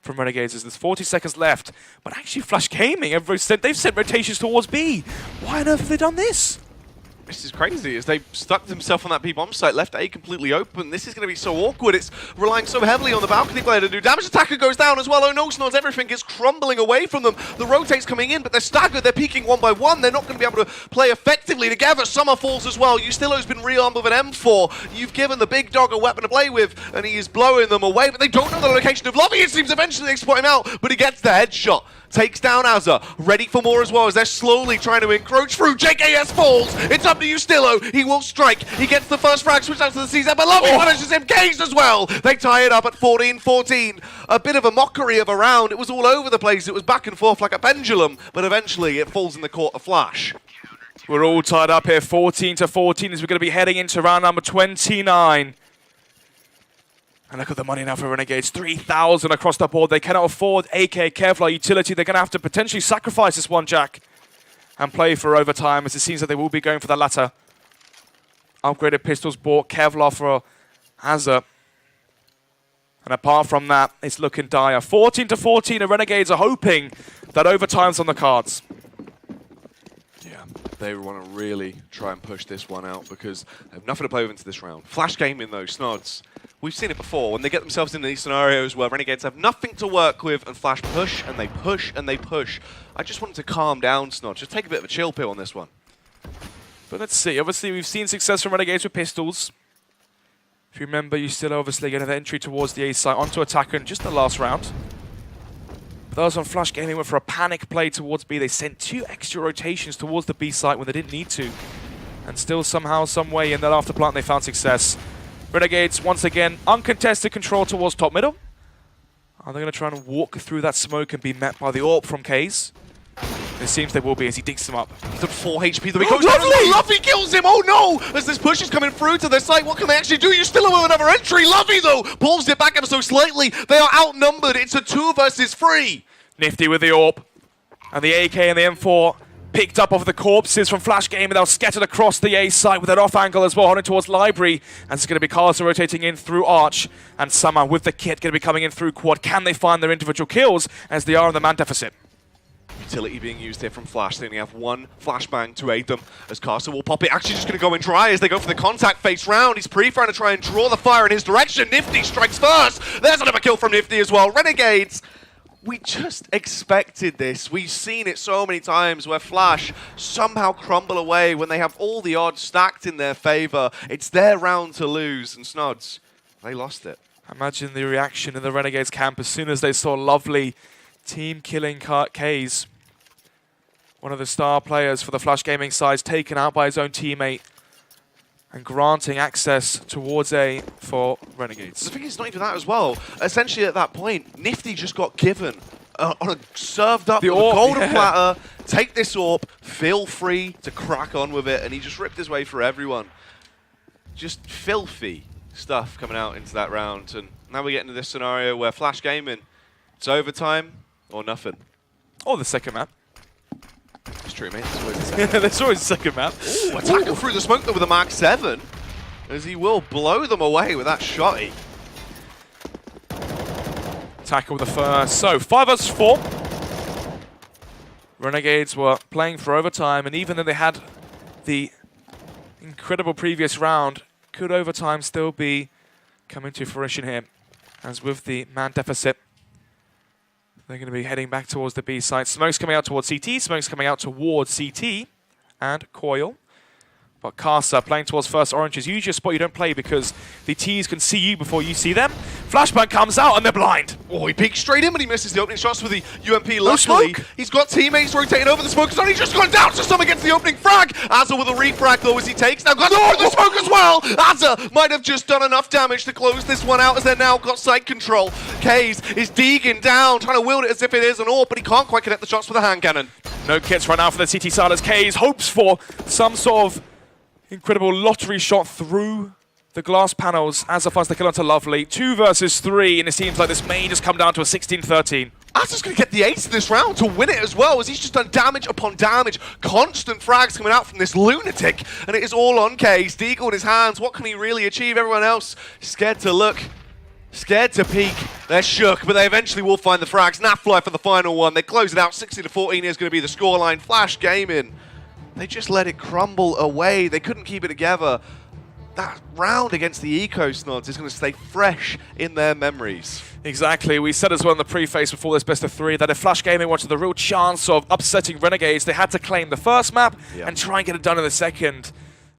from Renegades? As there's 40 seconds left. But actually Flash Gaming, they've sent rotations towards B. Why on earth have they done this? This is crazy, as they've stuck themselves on that B-bomb site, left A completely open. This is going to be so awkward. It's relying so heavily on the balcony player to do damage. Attacker goes down as well. Oh no, Snods, everything is crumbling away from them. The rotate's coming in, but they're staggered. They're peeking one by one. They're not going to be able to play effectively together. Summer falls as well. Ustillo's been rearmed with an M4. You've given the big dog a weapon to play with, and he is blowing them away, but they don't know the location of Lovey. It seems eventually they spot him out, but he gets the headshot. Takes down Azza, ready for more as well as they're slowly trying to encroach through. JKS falls, it's up to Ustillo, he will strike, he gets the first frag, switch out to the CZ, but Lovey punishes him, Caged as well. They tie it up at 14-14. A bit of a mockery of a round, it was all over the place, it was back and forth like a pendulum, but eventually it falls in the court of Flash. We're all tied up here, 14-14, as we're going to be heading into round number 29. And look at the money now for Renegades, 3,000 across the board. They cannot afford AK Kevlar utility. They're going to have to potentially sacrifice this one, Jack, and play for overtime, as it seems that they will be going for the latter. Upgraded pistols bought, Kevlar for Azza. And apart from that, it's looking dire. 14-14, the Renegades are hoping that overtime's on the cards. Yeah, they want to really try and push this one out because they have nothing to play with into this round. Flash Gaming though, Snods. We've seen it before, when they get themselves into these scenarios where Renegades have nothing to work with and Flash push and they push and they push. I just wanted to calm down, Snod. Just take a bit of a chill pill on this one. But let's see. Obviously, we've seen success from Renegades with pistols. If you remember, you still obviously get an entry towards the A site onto attacker in just the last round. But those on Flash Gaming went for a panic play towards B. They sent 2 extra rotations towards the B site when they didn't need to. And still somehow, some way in that after plant, they found success. Renegades, once again, uncontested control towards top middle. Are they going to try and walk through that smoke and be met by the AWP from Kays? It seems they will be as he digs them up. He's at 4 HP, though he goes down. Lovey kills him! Oh no! As this push is coming through to their site, what can they actually do? You're still with another entry. Lovey, though, pulls it back ever so slightly. They are outnumbered. It's a 2 versus 3. Nifty with the AWP. And the AK and the M4 picked up off the corpses from Flash Game, and they'll scattered across the A site with an off angle as well, heading towards Library. And it's going to be Carlson rotating in through Arch, and Summer with the kit going to be coming in through Quad. Can they find their individual kills as they are in the man deficit? Utility being used here from Flash. They only have 1 flashbang to aid them as Carson will pop it. Actually just going to go in dry as they go for the contact face round. He's pre-firing to try and draw the fire in his direction. Nifty strikes first. There's another kill from Nifty as well. Renegades, we just expected this. We've seen it so many times where Flash somehow crumble away when they have all the odds stacked in their favor. It's their round to lose, and Snods, they lost it. Imagine the reaction in the Renegades camp as soon as they saw Lovely team-killing Kays, one of the star players for the Flash Gaming side, taken out by his own teammate and granting access towards A for Renegades. The thing is, not even that as well. Essentially, at that point, Nifty just got given served up with a golden platter. Take this AWP, feel free to crack on with it, and he just ripped his way through everyone. Just filthy stuff coming out into that round, and now we get into this scenario where Flash Gaming, it's overtime or nothing. Or the second map. It's true, mate. There's always a second. There's always a second map. Ooh, attacker through the smoke though with a Mark 7, as he will blow them away with that shotty. tackle the first. So 5 vs 4. Renegades were playing for overtime, and even though they had the incredible previous round, could overtime still be coming to fruition here? As with the man deficit, they're going to be heading back towards the B site. Smoke's coming out towards CT, Smoke's coming out towards CT, and Coil. But Casa playing towards first orange is usually a spot you don't play because the Ts can see you before you see them. Flashbang comes out and they're blind. Oh, he peeks straight in, but he misses the opening shots with the UMP. Luckily, he's got teammates rotating over. The smoke has only just gone down to some against the opening frag. Azza with a refrag though as he takes. Now got the smoke as well. Azza might have just done enough damage to close this one out as they're now got site control. Kaze is digging down, trying to wield it as if it is an AWP, but he can't quite connect the shots with a hand cannon. No kits right now for the CT side as Kaze hopes for some sort of incredible lottery shot through the glass panels as finds the kill onto Lovely. 2 versus 3, and it seems like this may just come down to a 16-13. Azza's going to get the ace this round to win it as well, as he's just done damage upon damage. Constant frags coming out from this lunatic, and it is all on Kaze. Deagle in his hands. What can he really achieve? Everyone else scared to look, scared to peek. They're shook, but they eventually will find the frags. Nafly for the final one. They close it out. 60-14 is going to be the scoreline. Flash Gaming. They just let it crumble away. They couldn't keep it together. That round against the Eco Snods is going to stay fresh in their memories. Exactly. We said as well in the preface before this best of 3 that if Flash Gaming wanted the real chance of upsetting Renegades, they had to claim the first map and try and get it done in the second.